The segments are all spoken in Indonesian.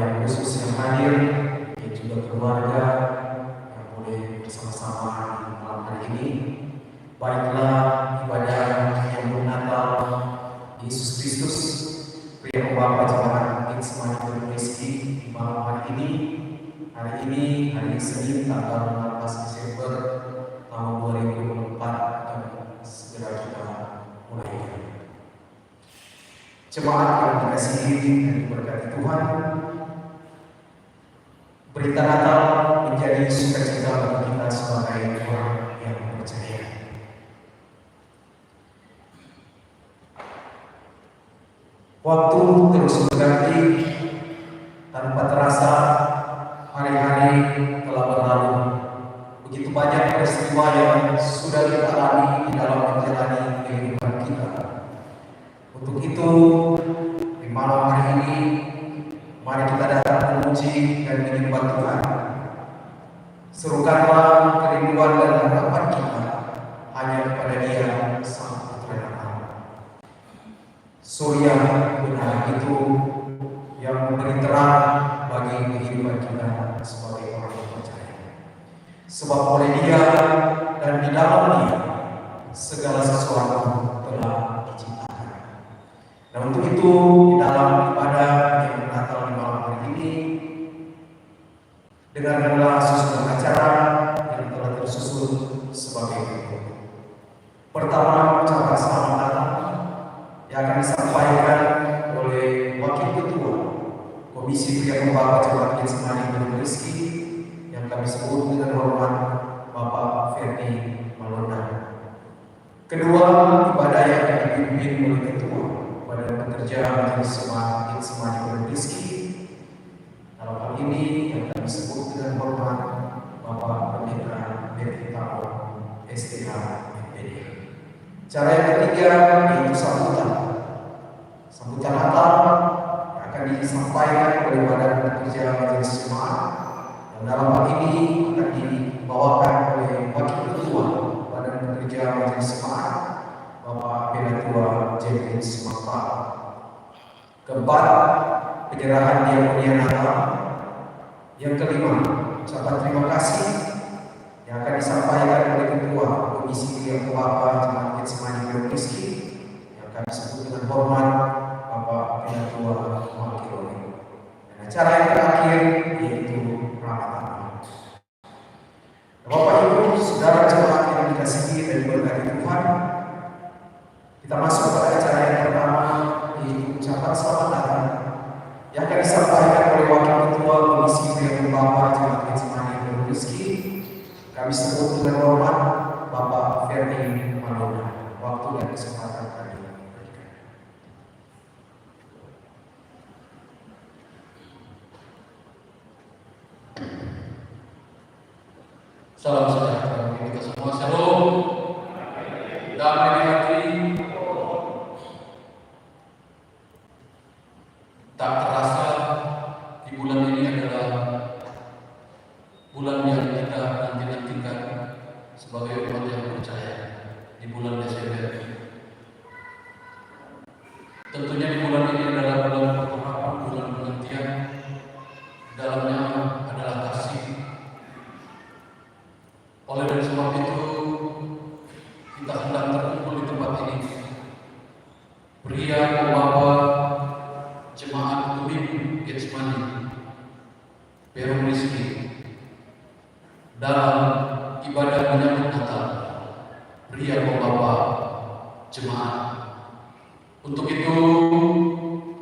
yang khusus yang hadir, dan juga keluarga yang boleh bersama-sama di malam hari ini. Baiklah ibadah yang Natal Yesus Kristus, Pria Pembawa Jemaat Getsemani Rizki di malam hari ini. Hari ini hari Senin tanggal 16 Desember tahun 2024 akan segera kita mulai. Jemaat yang dikasihi dan diberkati Tuhan, berita Natal menjadi sukacita bagi kita sebagai orang yang percaya. Waktu terus berganti, tanpa terasa hari-hari telah berlalu. Begitu banyak peristiwa yang sudah kita alami di dalam menjalani kehidupan kita. Untuk itu, di malam hari ini, mari kita datang memuji dan menyembah Tuhan. Serukanlah kerinduan dan harapan kita hanya kepada Dia, Sang Putra Allah. Surya benar itu yang memberi terang bagi kehidupan kita sebagai orang yang percaya. Sebab oleh Dia dan di dalam Dia segala sesuatu telah diciptakan. Dan untuk itu di dalam ibadah yang Natal di malam hari ini, dengarkanlah susunan acara yang telah tersusun sebagai berikut. Pertama, ucapan selamat datang yang akan disampaikan oleh Wakil Ketua Komisi Pria Pembawa Jemaat Getsemani Rizki yang kami sebut dengan hormat Bapak Ferdi Malona. Kedua, ibadah yang akan dipimpin oleh Ketua Badan Pekerja Majelis Jemaat Getsemani Rizki. Dalam hal ini yang kami sebut dengan hormat Bapak Pendeta Berti Tao STH MPD. Cara yang ketiga yaitu sambutan Natal yang akan disampaikan oleh Badan Pekerja Majelis Jemaat, dan dalam hal ini akan dibawakan oleh Wakil Ketua Badan Pekerja Majelis Jemaat Bapak Penatua James Mapa. Keempat, penyerahan diakonia Natal. Yang kelima, ucapan terima kasih yang akan disampaikan oleh Ketua Komisi Pria Pembawa Jemaat Getsemani Rizki yang kami sebut dengan hormat Bapak Penatua Makiloni. Dan acara yang terakhir yaitu Ramadan. Bapak Ibu, saudara jemaat yang dikasihi dan diberkati Tuhan, kita masuk pada acara yang pertama, yaitu ucapan selamat datang yang akan disampaikan oleh Wakil Ketua Komisi Pria Pembawa Jemaat Getsemani Rizki. Kami sebut dengan hormat Bapak Ferdi Malona. Waktu dan kesempatan kami berikan. Salam sejahtera bagi kita semua. Shalom. Damai di hati. Tak terasa di bulan ini adalah bulan yang kita nanti-nantikan sebagai umat yang percaya di bulan Desember. Tentunya di bulan ini adalah bulan pengharapan, bulan penantian. Dalamnya adalah kasih. Oleh dari sebab itu, kita hendak terkumpul di tempat ini. Pria Pembawa Jemaat Umum Getsemani Perum Rizki dalam ibadah menyambut Natal. Pria Pembawa Jemaat. Untuk itu,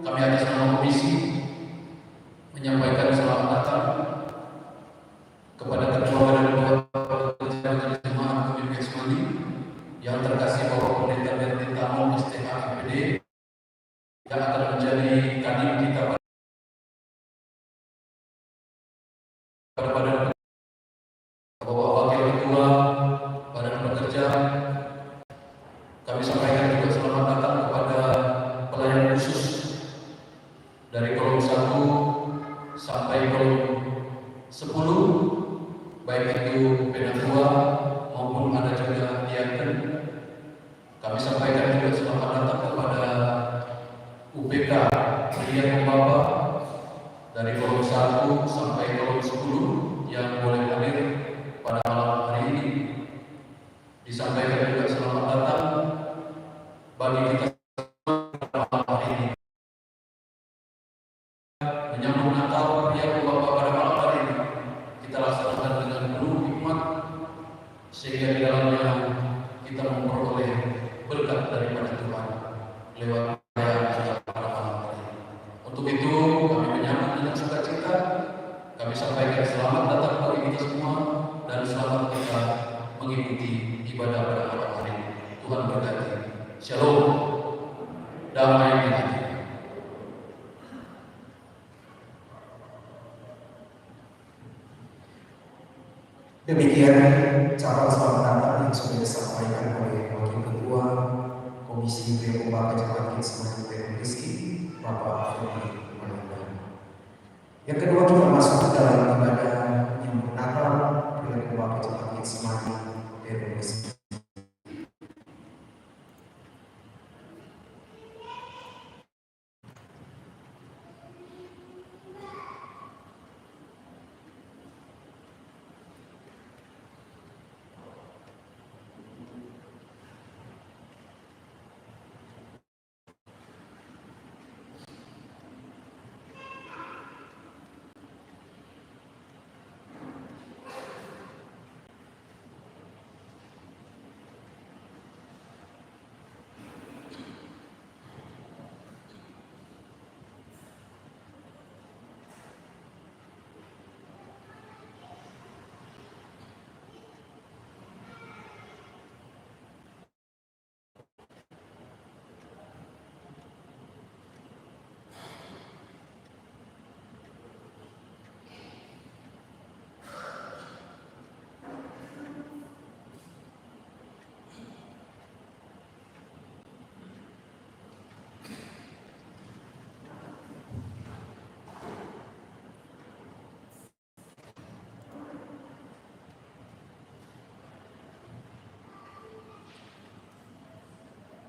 kami atas nama komisi menyampaikan selamat datang kepada Ketua Badan Pekerja Jemaat Umum Getsemani yang terkasih Bapak Pendeta Berti Tao STH MPD yang akan menjadi kadin kita pada Badan Bapak Wakil Ketua Badan Pekerja. Kami sampaikan juga selamat datang kepada pelayan khusus dari kolom 1 sampai kolom 10, baik itu penatua maupun ada juga diaken. Kami sampaikan juga selamat datang kepada UPK Pria Pembawa dari kolom 1 sampai kolom 10 yang boleh hadir pada malam hari ini. Disampaikan juga selamat datang bagi kita malam hari ini. Menyambut Natal yang Bapak pada malam hari ini kita laksanakan dengan penuh hikmat, sehingga di dalamnya kita memperoleh berkat daripada Tuhan lewat perayaan kita pada malam hari ini. Untuk itu kami menyambut dengan sukacita, kami sampaikan selamat datang bagi kita semua dan selamat kita mengikuti ibadah pada malam hari ini. Tuhan berkati. Shalom. Damai di hati. Demikian cara selamat datang yang sudah disampaikan oleh Wakil Ketua Komisi Pembangunan Kecamatan Semarang Rizky, Bapak Febri Mananda. Yang kedua, kita masuk ke dalam ibadah yang Natal dengan Bapak Kecamatan Semarang Rizky.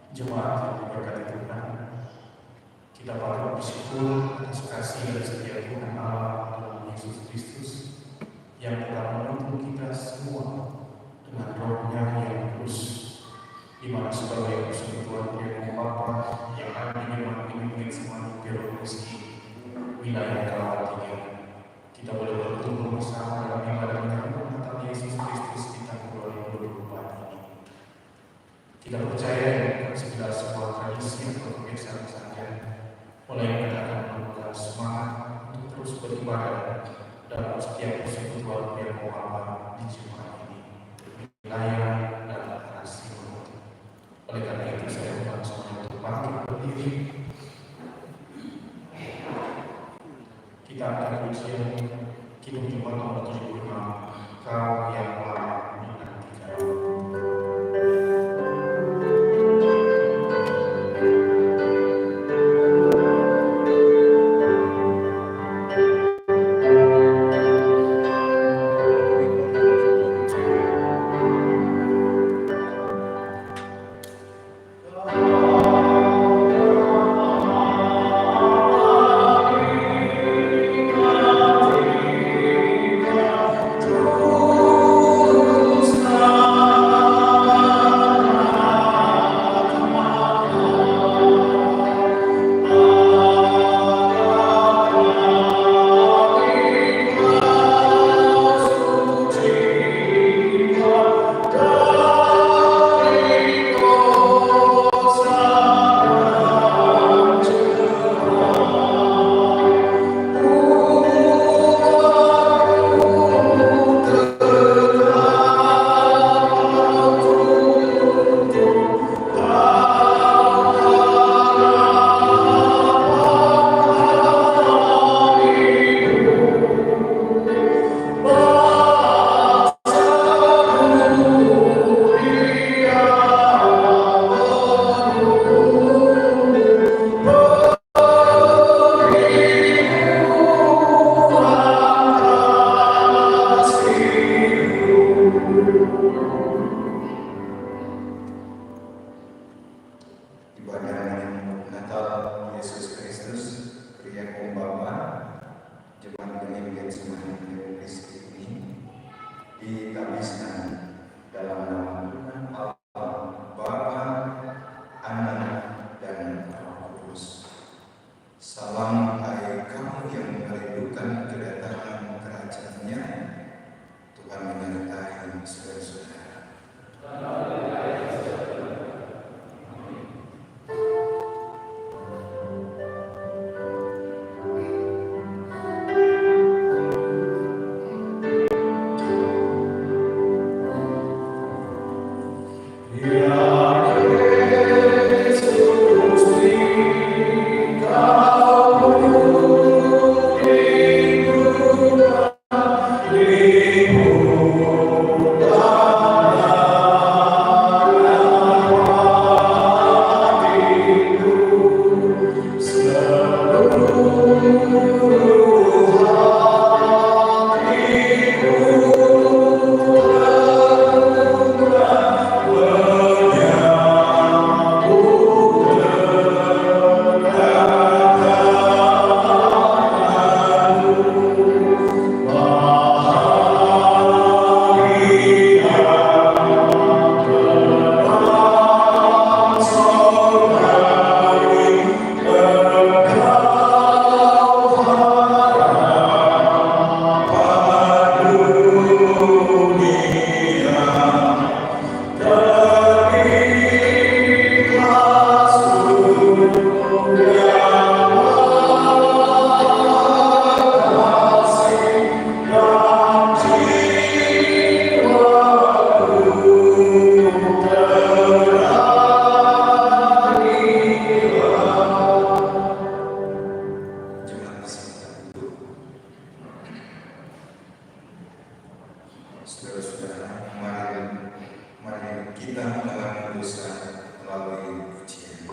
Jemaat yang diberkati Tuhan, kita patut bersyukur atas kasih dan setia Tuhan Allah dalam Yesus Kristus yang telah menuntun kita semua dengan rohnya yang kudus, di mana sebagai persekutuan Dia Bapa yang ada di dalam semua Rizky wilayah Kalatiga, kita boleh bertumbuh bersama dalam ibadah menyambut Natal Yesus Kristus di tahun 2024 ini. Kita percaya segala sebuah tradisi atau kebiasaan saja mulai kita akan membuka semangat untuk terus beribadah dalam setiap persekutuan yang Allah di Jumat ini, wilayah dan narasi. Oleh karena itu saya undang semua untuk bangkit berdiri. Kita akan ujian Kidung Jemaat nomor 75, Kau yang lama menantikan. Oh Saudara-saudara, mari kita mengalami dosa melalui pujian.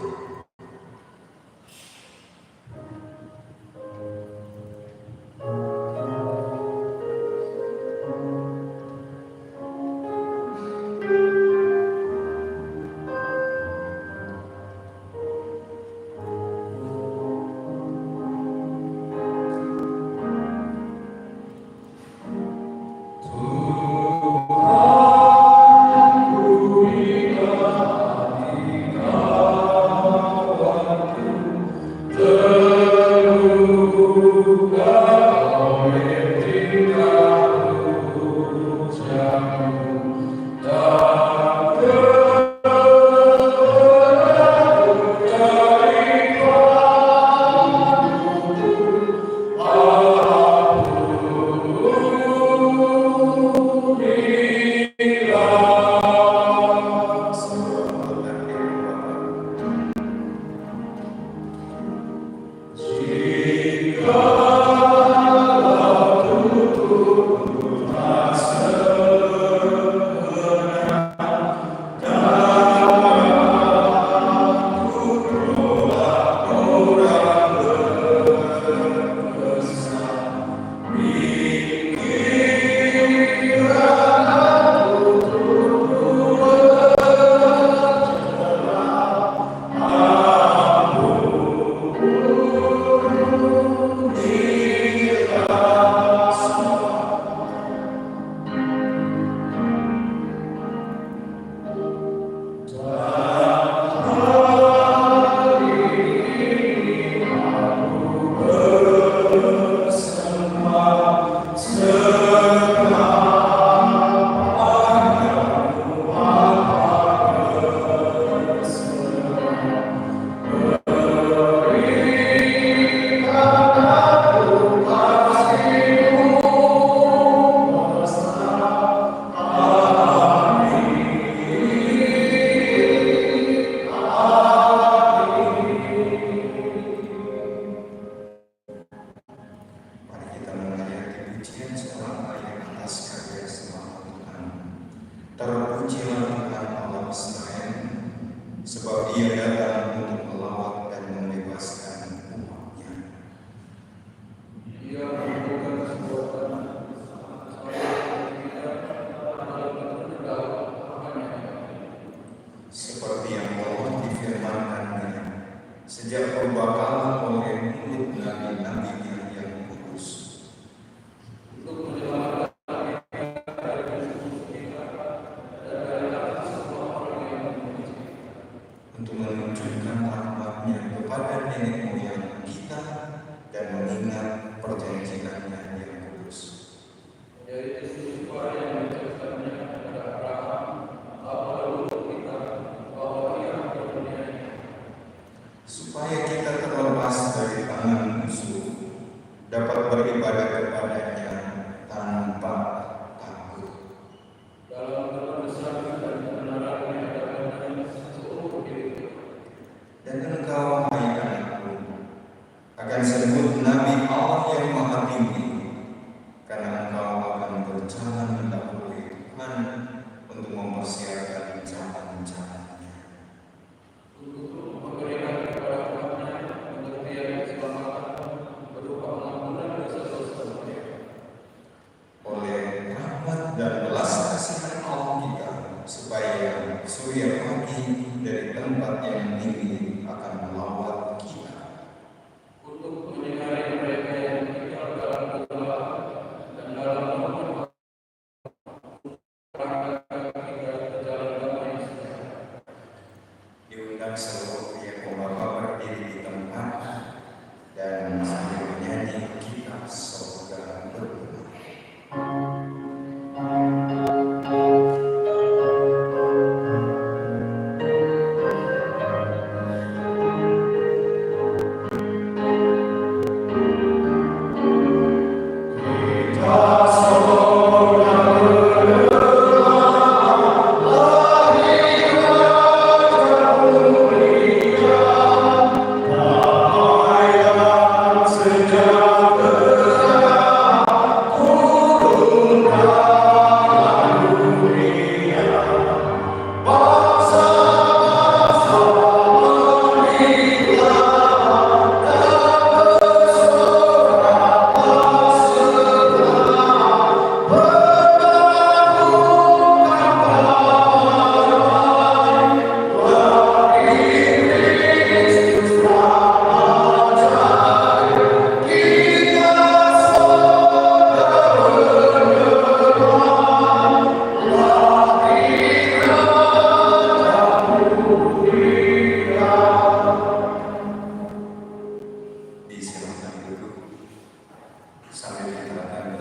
Terpujilah Tuhan Allah Israel, sebab Ia datang untuk melawat dan membebaskan umatnya. Ia melakukan sebuah seperti yang telah difirmankannya sejak perbakalan oleh mulut nabi-nabinya yang kudus. Untuk menunjukkan rahmat-Nya kepada nenek moyang kita dan mengingat perjanjiannya yang kudus. Supaya kita terlepas dari tangan musuh, dapat beribadah kepada-Nya tanpa takut. Dan engkau, hai anakku, akan sebut Nabi Allah yang Maha Tinggi, karena engkau akan berjalan mendahului Tuhan untuk mempersiapkan jalan-jalannya. Oleh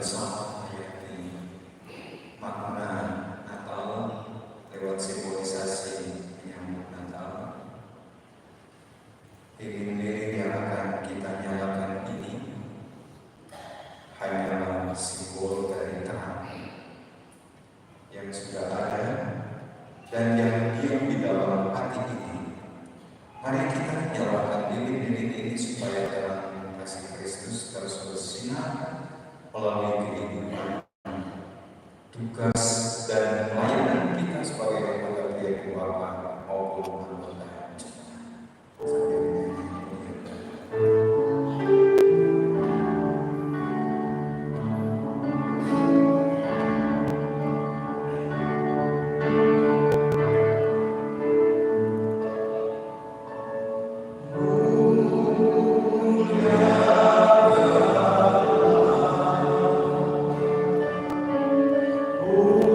bersama hayati makna Natal lewat simbolisasi menyambut Natal. Lilin-lilin yang akan kita nyalakan ini hanyalah simbol dari terang yang sudah ada dan yang diam di dalam hati ini. Mari kita nyalakan lilin-lilin ini supaya terang kasih Kristus terus bersinar melalui kehidupan, tugas dan pelayanan kita sebagai anggota GKI Bapa maupun anggota Oh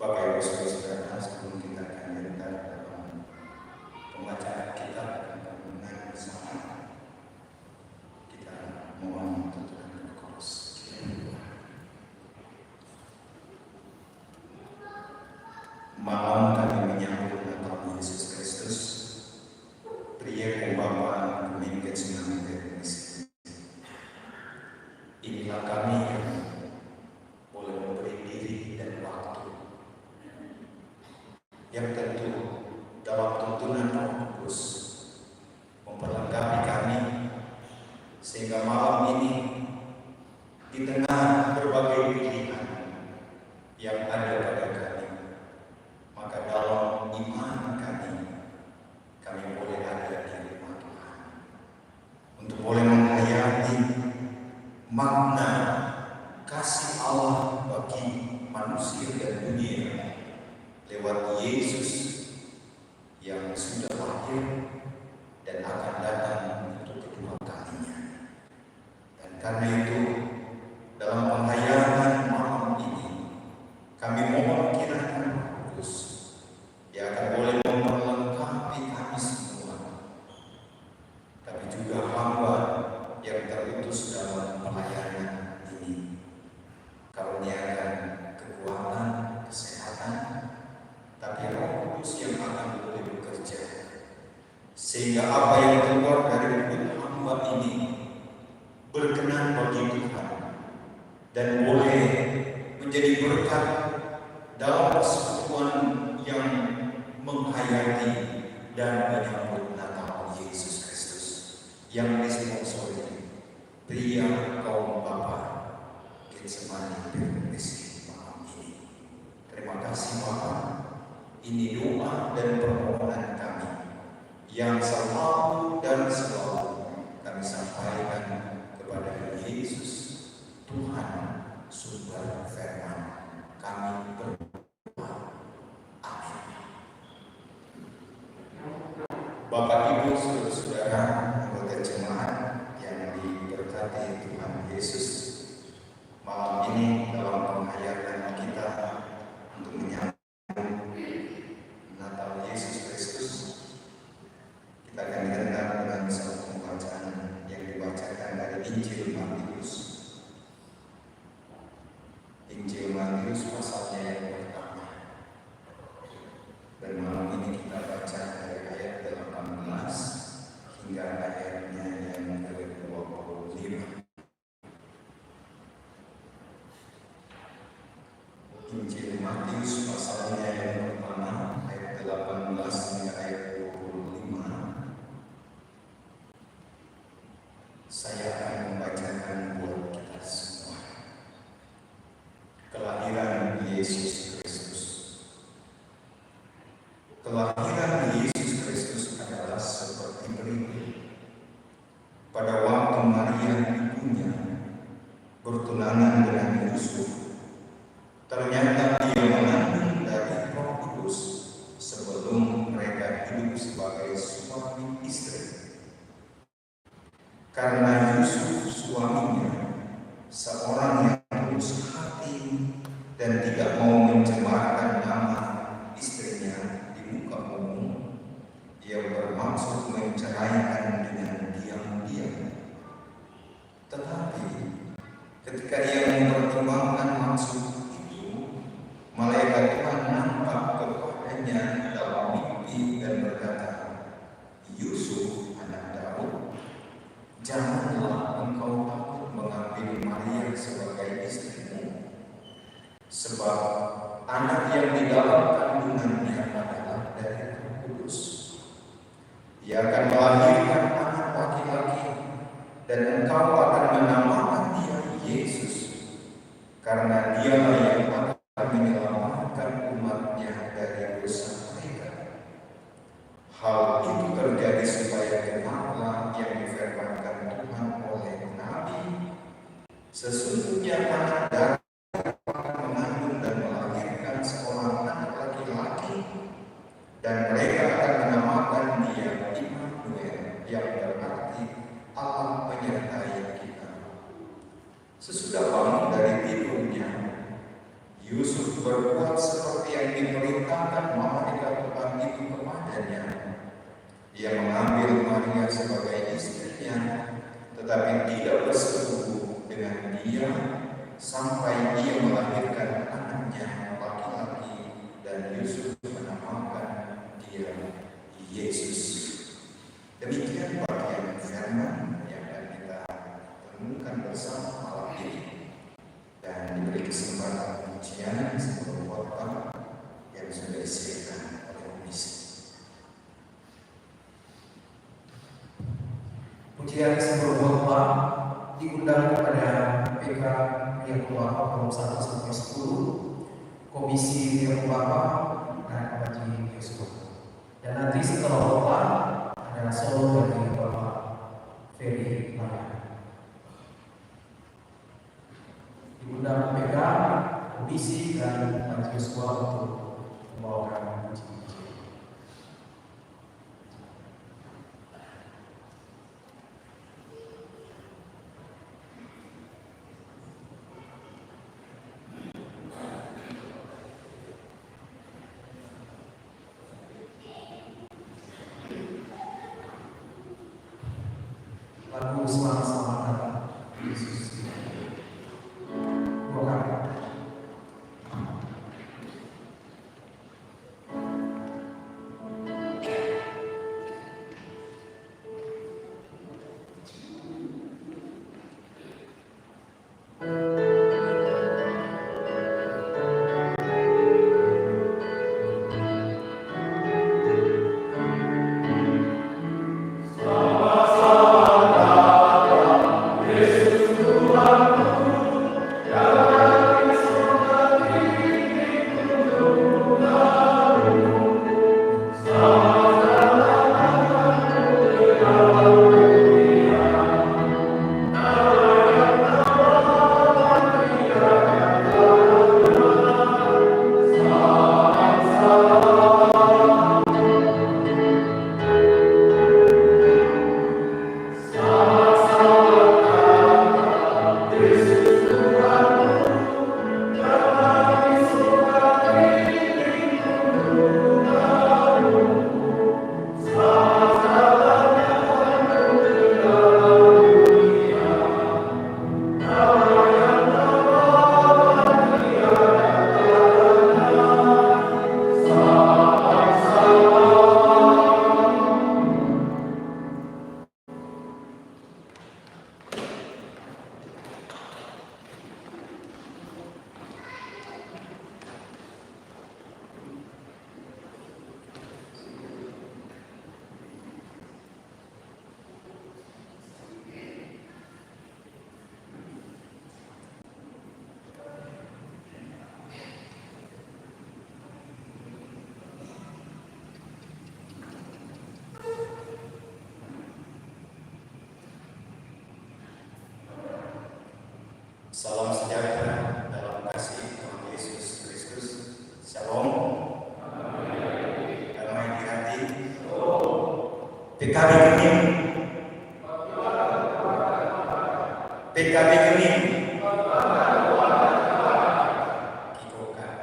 Bapak Ibu Saudara, sebelum kita akan malam kami menyambut Natal Yesus Kristus, pria pembawa pemimpin senang Indonesia. Inilah kami yang boleh memberi diri dan waktu, yang tentu dalam tuntunan Roh Kudus memperlengkapi kami, sehingga malam ini di tengah berbagai pilihan yang ada pada kami, maka dalam iman kami boleh ada di rumah Tuhan untuk boleh menghayati makna kasih Allah bagi manusia dan dunia lewat Yesus yang sudah lahir dan akan datang untuk kedua kalinya. Dan karena itu, dalam penghayatan malam ini, kami mohon kiranya Roh Kudus yang akan boleh memperlengkapi kami semua, tapi juga hamba yang terutus dalam pelayanan ini, karuniakan kekuatan, kesehatan, tapi Roh Kudus yang akan boleh bekerja, sehingga apa yang keluar dari mulut hamba ini berkenan bagi Tuhan dan boleh menjadi berkat dalam persekutuan yang menghayati dan menyambut Natal Yesus Kristus yang disponsori pria kaum Bapa Getsemani Indonesia malam ini. Terima kasih Bapa. Ini doa dan permohonan kami yang selalu dan selalu kami sampaikan kepada Yesus Tuhan sumber firman. Kami berdoa. Amin. Bapak Ibu saudara-saudara anggota jemaat yang diberkati Tuhan Yesus, malam ini dalam penghayatan kita untuk menyambut Natal Yesus Kristus, kita akan dengar dengan satu pembacaan yang dibacakan dari Injil Matius. Injil Matius pasalnya yang pertama. Dan malam ini kita baca dari ayat 18 hingga ayatnya yang ke-25. Injil Matius pasalnya yang pertama ayat 18 hingga ayat 25. Saya akan membacakan buat kita semua. Kelahiran Yesus Kristus. Kelahiran Yesus Kristus adalah seperti berikut. Pada waktu Maria ibunya bertunangan dengan Yusuf, ternyata dia mengandung dari Roh Kudus sebelum mereka hidup sebagai suami istri. Karena Yusuf suaminya seorang yang tulus hati dan tidak mau mencemarkan nama istrinya di muka umum, ia bermaksud menceraikan dengan diam-diam. Tetapi ketika ia mempertimbangkan maksud itu, malaikat Tuhan nampak kepadanya dalam mimpi dan berkata, "Yusuf, anak Daud, janganlah engkau takut mengambil Maria sebagai istrimu, sebab anak yang di dalam kandungannya adalah dari Roh Kudus. Ia akan melahirkan anak laki-laki, dan engkau akan menamakan dia Yesus, karena dialah yang akan menyelamatkan umatnya dari dosa mereka. Hal itu terjadi supaya genaplah yang difirmankan Tuhan oleh Nabi, sesungguhnya anak darah akan mengandung dan melahirkan seorang anak laki-laki, dan mereka akan menamakan dia Immanuel, yang berarti Allah menyertai kita." Sesudah bangun dari tidurnya, Yusuf berbuat seperti yang diperintahkan malaikat Tuhan itu kepadanya. Ia mengambil Maria sebagai istrinya, tetapi tidak bersetubuh dengan dia sampai ia melahirkan anaknya laki-laki, dan Yusuf khotbah yang sudah disediakan oleh komisi. Pujian sebelum khotbah diundang kepada PK Pihak Bapak Kolom 1 sampai 10, Komisi Pihak Bapak dan Haji Yusuf. Dan nanti setelah khotbah ada solo dari Bapak Ferry Maria. Diundang PK, Komisi dan Haji Yusuf untuk membawakan pujian. Lagu Selamat Datang Yesus. Dua kali. Salam sejahtera dalam kasih Tuhan Yesus Kristus. Shalom. Damai di hati. PKB Genim. PKB Genim. Kikokan,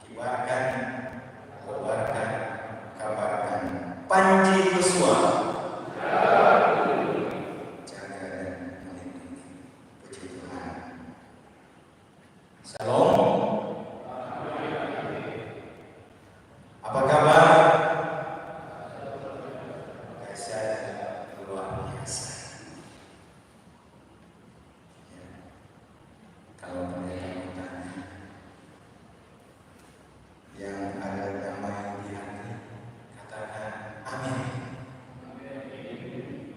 kibarkan, kobarkan, kabarkan. Panji Yosua. Jaga dan melindungi. Puji Tuhan. Shalom. Apa kabar? Dahsyat, luar biasa. Ya. Kalau pendeta bertanya, yang ada damai di hati, katakan amin.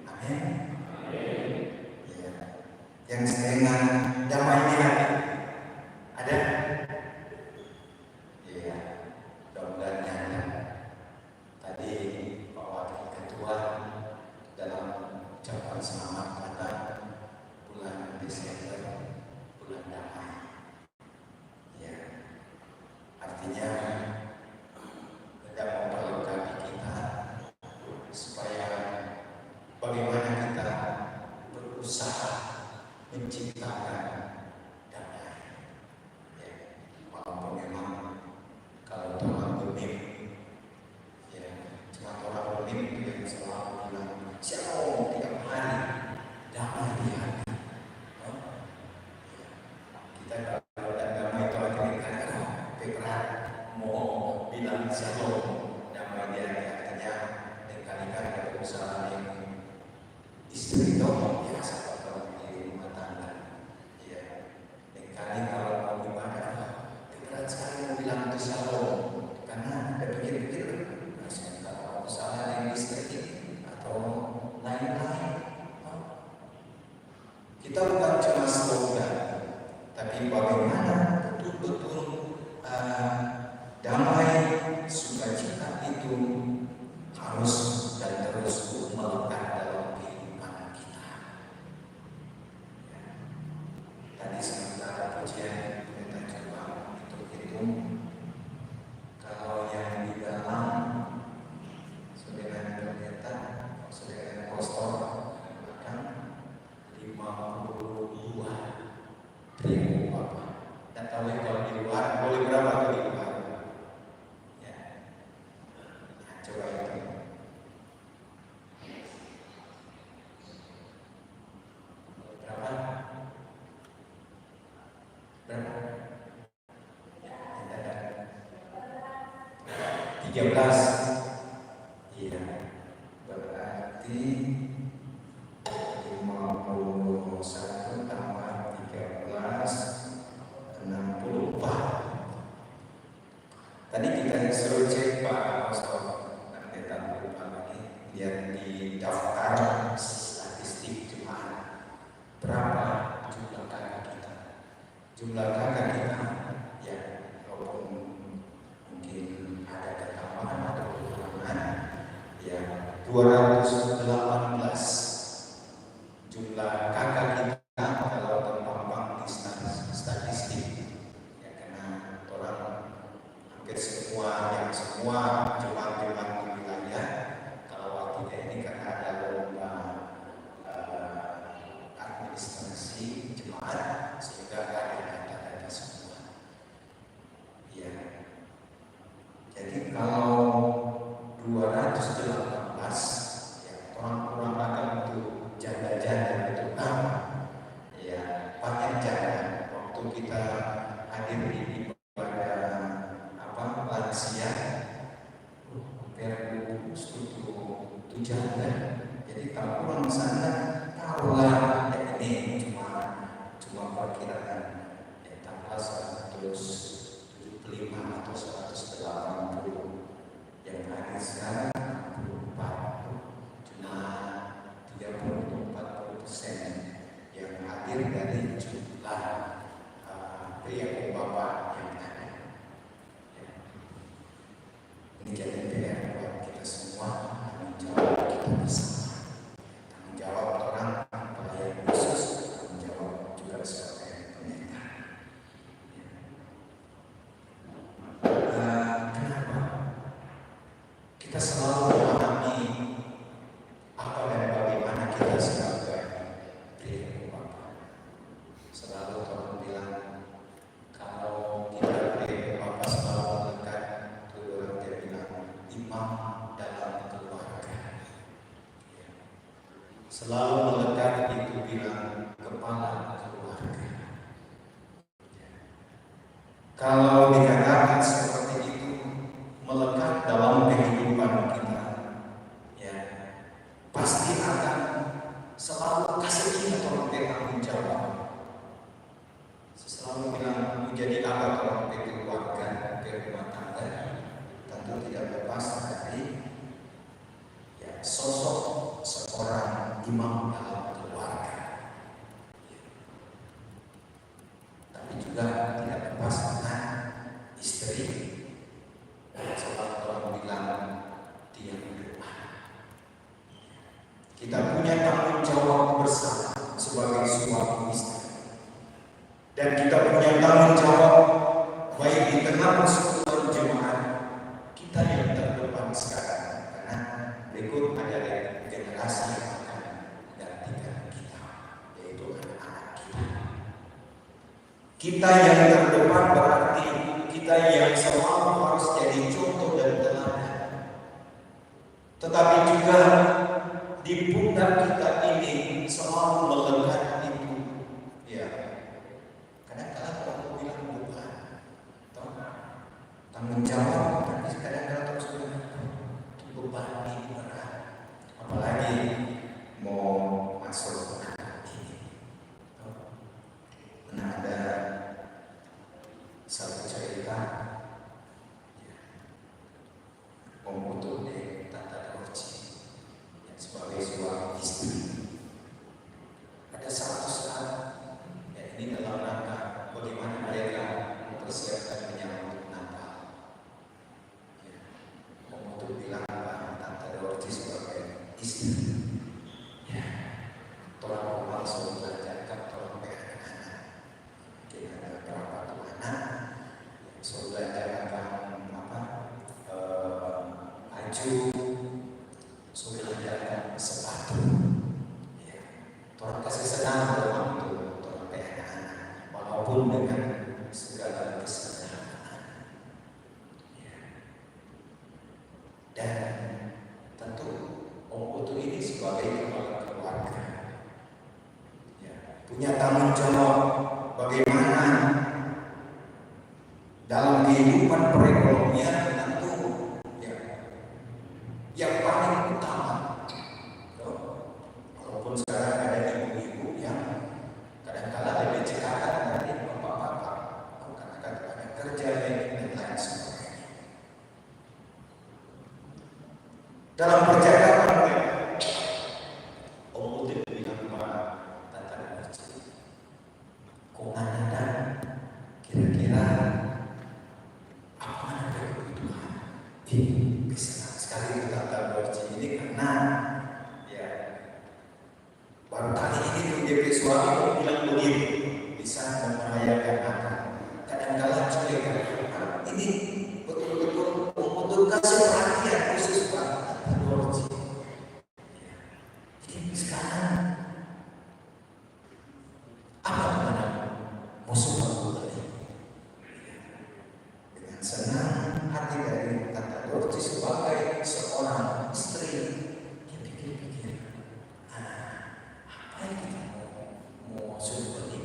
Amin. Ya. Yang setengah damai di hati. Ada? Iya, mudah-mudahan ada. Tadi Pak Wakil Ketua dalam ucapan selamat kata bulan Desember, bulan damai. Ya, artinya tidak memperlengkapi kita supaya bagaimana kita berusaha menciptakan damai. Walaupun memang kalau orang benih, ya cuma orang benih itu yang selalu bilang shalom tiap hari, damai di hati. Kita kalau dan damai itu artinya berat mau bilang shalom damai di hati artinya dikalikan ada usaha yang istri itu biasa kalau di rumah tangga, ya. Kali kalau mau ibadah berat sekali mau bilang itu shalom karena ada pikir-pikir kalau usaha yang listrik atau lain-lain. Kita bukan cuma slogan, tapi bagaimana betul-betul damai sukacita itu harus dan terus melekat dalam kehidupan kita. Tadi sementara pujian kita coba hitung kalau yang di dalam saudara ternyata saudara kostor akan 52 ribu apa? Dan tahu kalau di luar boleh berapa tuh di luar? Ya, nah, coba itu. Berapa? Berapa? Ya, 13. Iya, berarti 51 tambah 13 64. Tadi kita suruh cek Pak Pastor, nanti tak lupa lagi lihat di daftar statistik jemaat berapa jumlah kakak kita. Jumlah kakak kita ya walaupun mungkin ada ketambahan atau kekurangan ya 218 jumlah kakak kita kalau terpampang di statistik ya karena orang hampir semua jemaat-jemaat di wilayah kalau waktunya ini karena ada lomba administrasi jemaat sehingga ada data-data semua ya. Jadi kalau 218 ya orang kurang akan untuk janda-janda itu ya pakai janda waktu kita hadir di lansia itu janda. Jadi kalau orang sana tahulah ya ini cuma perkiraan ya tanggal 175 atau 180 yang hadir sekarang 64 cuma 30-40% yang hadir dari jumlah pria bapak yang ada. Ini jadi PR buat kita semua, tanggung jawab kita bersama. Tanggung jawab orang pelayan khusus, tanggung jawab juga sebagai pendeta. Kenapa? Kita selalu memahami apa dan bagaimana kita sebagai pria bapak. Selalu orang bilang kalau kita pria bapak selalu melekat imam dalam keluarga. Selalu melekat itu bilang kepala keluarga. Kalau dikatakan seperti itu melekat dalam kehidupan kita, ya pasti akan selalu kasih kita tanggung jawab. Selalu bilang menjadi apa kalau keluarga, rumah tangga. Tentu tidak lepas dari ya, sosok seorang imam dalam keluarga. Tapi juga tidak lepas dengan istri. Selalu orang bilang dia berdoa. Kita punya tanggung jawab bersama sebagai suami istri. Dan kita punya tanggung jawab baik di tengah persekutuan jemaat kita yang terdepan sekarang, karena berikut ada generasi yang akan menggantikan kita, yaitu anak-anak kita. Kita yang terdepan berarti kita yang selalu harus jadi contoh dan teladan. Tetapi juga di pundak kita ini selalu melekat itu, ya. Kadang-kadang kalau bilang beban, tanggung jawab, tapi kadang-kadang terus bilang beban ini berat, apalagi mau masuk anak ini. Pernah ada satu cerita baju, sudah ada sepatu. Ya. Tuhan kasih senang dalam itu, Tuhan anak-anak, walaupun dengan segala kesederhanaan. Ya. Dan tentu Om Putu ini sebagai kepala keluarga, ya, punya tanggung jawab bagaimana dalam kehidupan perekonomian tentu ya, yang paling utama. Walaupun sekarang ada ibu-ibu yang kadang-kadang lebih cekatan dari bapak-bapak, karena ada kerja dan lain sebagainya. Dalam percakapan mereka, Om Putu bilang kepada Tante Norci, kok ada kira-kira apa ada kebutuhan? Bisa sekali Tante Norci ini karena ya baru kali ini menjadi suami kok bilang begitu, bisa membahayakan anak. Kadang-kadang juga ini betul-betul untuk kasih perhatian khusus Pak Norci. Jadi sekarang apa mana musuh aku tadi? Dengan senang hati dari Tante Norci sebagai seorang istri, dia pikir-pikir, apa yang kita mau suruh beli?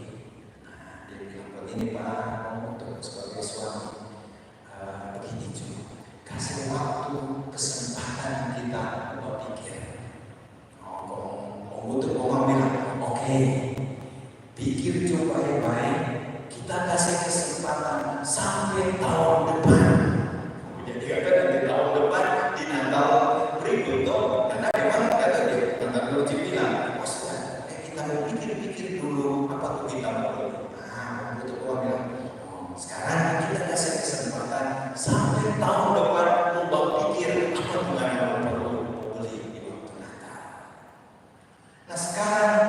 Dia bilang begini Pak, untuk sebagai suami begini juga, kasih waktu kesempatan kita berpikir. Untuk orang bilang, oke, pikir coba baik-baik, kita kasih kesempatan sampai tahun depan. Jadi akan di tahun depan di Natal berikutnya, karena memang kata dia Tante Norci bilang, kita mau pikir-pikir dulu apa tuh kita mau. Untuk orang bilang, sekarang kita kasih kesempatan sampai tahun depan untuk pikir apa tuh yang perlu beli di waktu Natal. Nah sekarang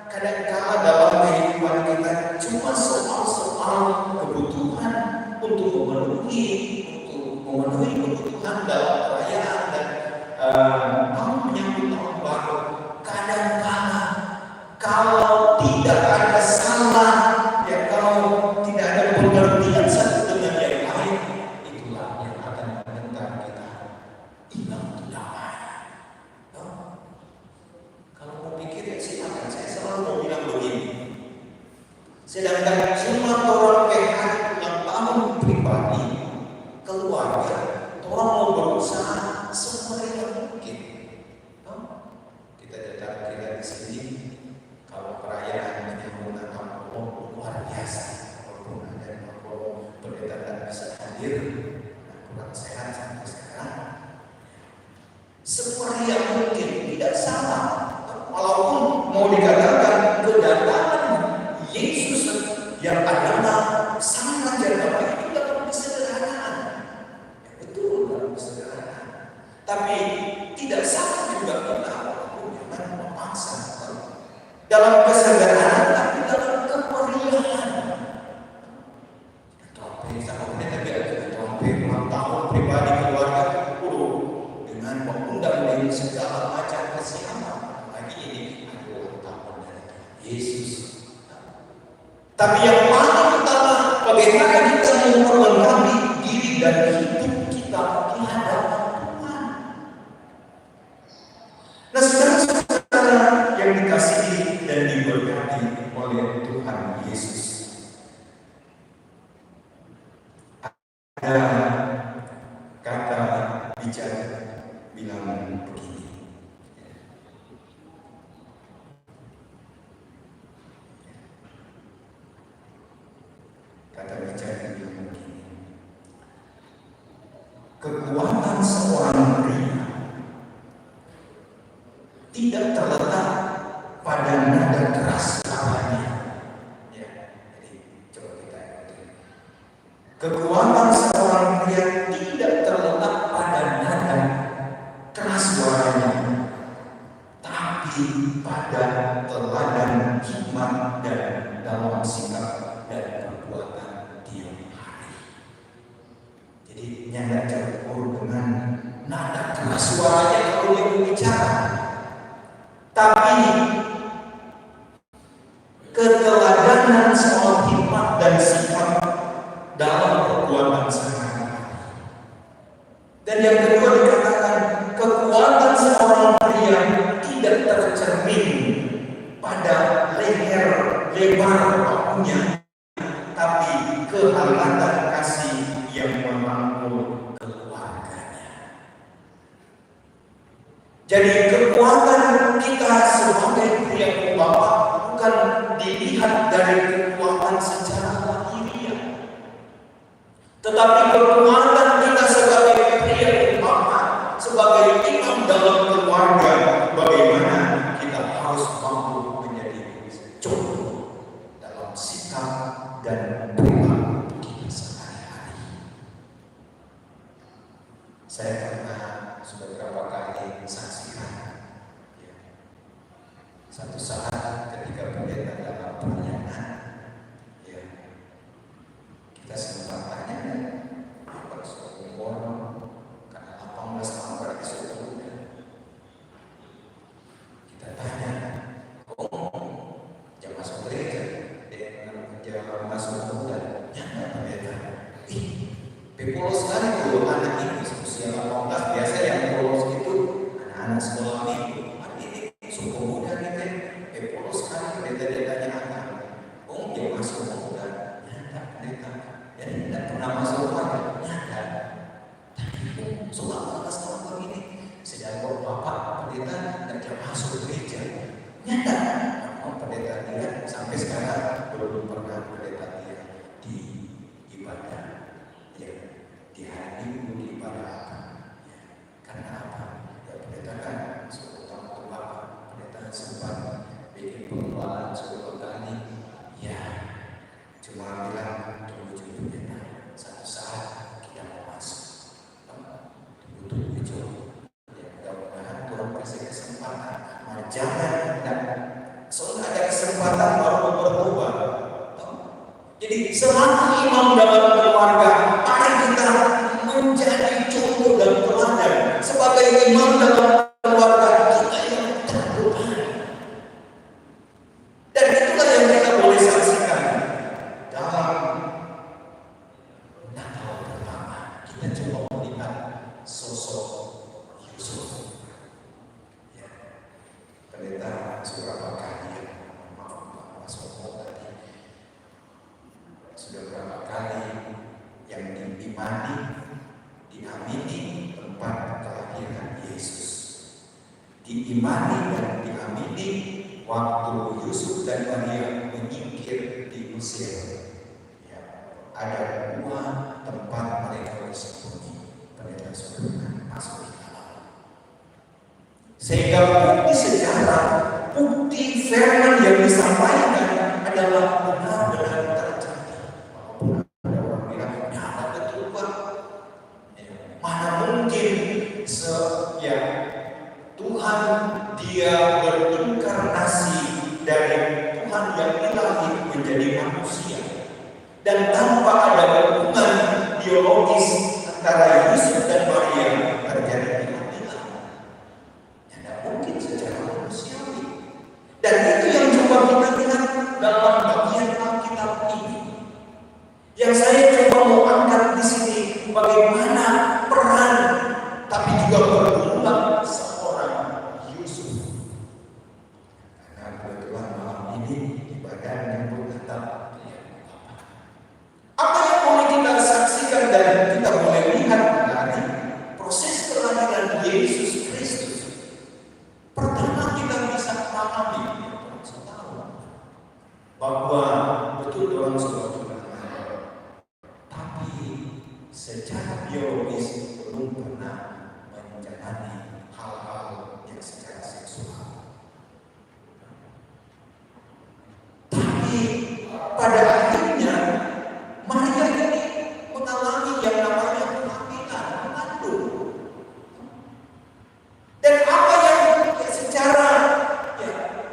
kadang-kala dalam kehidupan kita cuma soal kebutuhan untuk memenuhi kebutuhan dalam perayaan dan tahun menyambut tahun baru. Kadang-kala kalau tidak ada salah, ya kalau tidak ada pengertian satu dengan yang lain, itulah yang akan mengantar kita hilang damai. Kalau mau pikir ya silakan, saya selalu mau bilang begini. Sedangkan semua orang PH yang tahun pribadi, keluarga, orang mau berusaha semuanya yang mungkin. Kita datang kira di sini, kalau perayaan menyambut Natal luar biasa. Walaupun ada pendeta tak bisa hadir, kurang sehat sampai sekarang. Semua yang mungkin tidak salah. Walaupun mau dikatakan kedatangan Yesus yang adalah sangat jaga itu dalam kesederhanaan. Betul dalam kesederhanaan. Tapi tidak salah juga kita jangan memaksa dalam kesederhanaan, tapi dalam kemeriahan. Trompet sama pendeta biasa, trompet ulang tahun pribadi keluarga, dengan mengundang dari segala macam kesiapan. Ini adalah tahun dari Yesus. Tapi yang paling utama, bagaimana kita memperlengkapi diri dan hidup kita di hadapan Tuhan. Nah, saudara-saudara yang dikasihi dan diberkati oleh Tuhan Yesus, ada kata bicara bilang begini. Kata bicara bilang begini, kekuatan seorang pria tidak terletak pada nada keras lawannya. Ya, jadi coba kita ikuti. Kekuatan seorang pria tidak terletak pada nada keras suaranya, tapi pada teladan hikmat dan dalam sikap dan perbuatan tiap hari. Jadi nyanda campur dengan nada keras suaranya kalau dia berbicara. Tapi keteladanan soal hikmat dan sikap dalam perbuatan sehari-hari. Dan yang kedua dikatakan kekuatan seorang pria tidak tercermin pada leher lebar bahunya, tapi kehangatan kasih yang merangkul keluarganya. Jadi kekuatan kita sebagai pria pembawa bukan dilihat dari kekuatan secara lahiriah, tetapi kekuatan kita sebagai pria pembawa, sebagai imam dalam keluarga, bagaimana kita harus mampu menjadi contoh dalam sikap dan perilaku kita sehari-hari. Saya pernah sudah beberapa kali saksikan satu saat ketika pendeta dalam pernyataan, kita sempat tanya, apa suatu orang karena 18 tahun berarti suatu kita tanya, jam masuk gereja, jam masuk muda, nyata pendeta, polos sekali tuh anak ini usia 18, biasa yang polos itu anak-anak sekolah minggu. Suku muda gitu, polos sekali pendeta-pendetanya anak. Oh, dia masuk muda, nyata pendeta. Jadi tidak pernah masuk lagi, nyata. Tapi sudah 18 tahun begini, sedang bapak pendeta tidak masuk gereja, nyata. Oh, pendeta dia sampai sekarang belum pernah pendeta dia di ibadah, ya, di hari Minggu di ibadah apa? Ya, karena apa? Ya pendeta kan suku tahun bapak. Sempat bikin pengeluaran 10 kali, ya cuma bilang tunggu pendeta, satu saat kita mau masuk, tunggu jauh, ya mudah-mudahan Tuhan kasih kesempatan, jangan soalnya ada kesempatan baru berubah. Jadi selaku imam dalam keluarga, mari kita menjadi contoh dan teladan sebagai imam dalam keluarga kita yang terdepan. Dan itulah yang kita boleh saksikan dalam Natal pertama. Kita coba melihat sosok Yusuf. Ya, pendeta beberapa kali, maaf Mas Somo tadi sudah berapa kali yang diimani, diamini tempat kelahiran Yesus. Diimani dan diamini waktu Yusuf dan Maria menyingkir di Mesir, ya, ada 2 tempat mereka bersembunyi. Pendeta sudah masuk di dalam. Sehingga bukti sejarah, bukti firman yang disampaikan adalah benar-benar terjadi. Walaupun ada orang bilang, nyata betul Pak. Mana mungkin Tuhan dia berinkarnasi dari Tuhan yang ilahi menjadi manusia, dan tanpa ada hubungan biologis antara Yusuf dan Maria terjadi kehamilan. Tidak mungkin secara manusiawi. Dan itu yang coba kita lihat dalam bagian Alkitab ini. Yang saya coba mau angkat di sini, bagaimana peran tapi juga pergumulan seorang Yusuf. Karena kebetulan malam ini ibadah menyambut Natal. Apa yang boleh kita saksikan dan kita boleh lihat dari proses kelahiran Yesus Kristus? Pertama kita bisa memahami bahwa betul orang sudah tunangan, tapi secara biologis belum pernah menjalani hal-hal yang secara seksual. Tapi pada akhirnya Maria ini mengalami yang namanya kehamilan, mengandung. Dan apa yang secara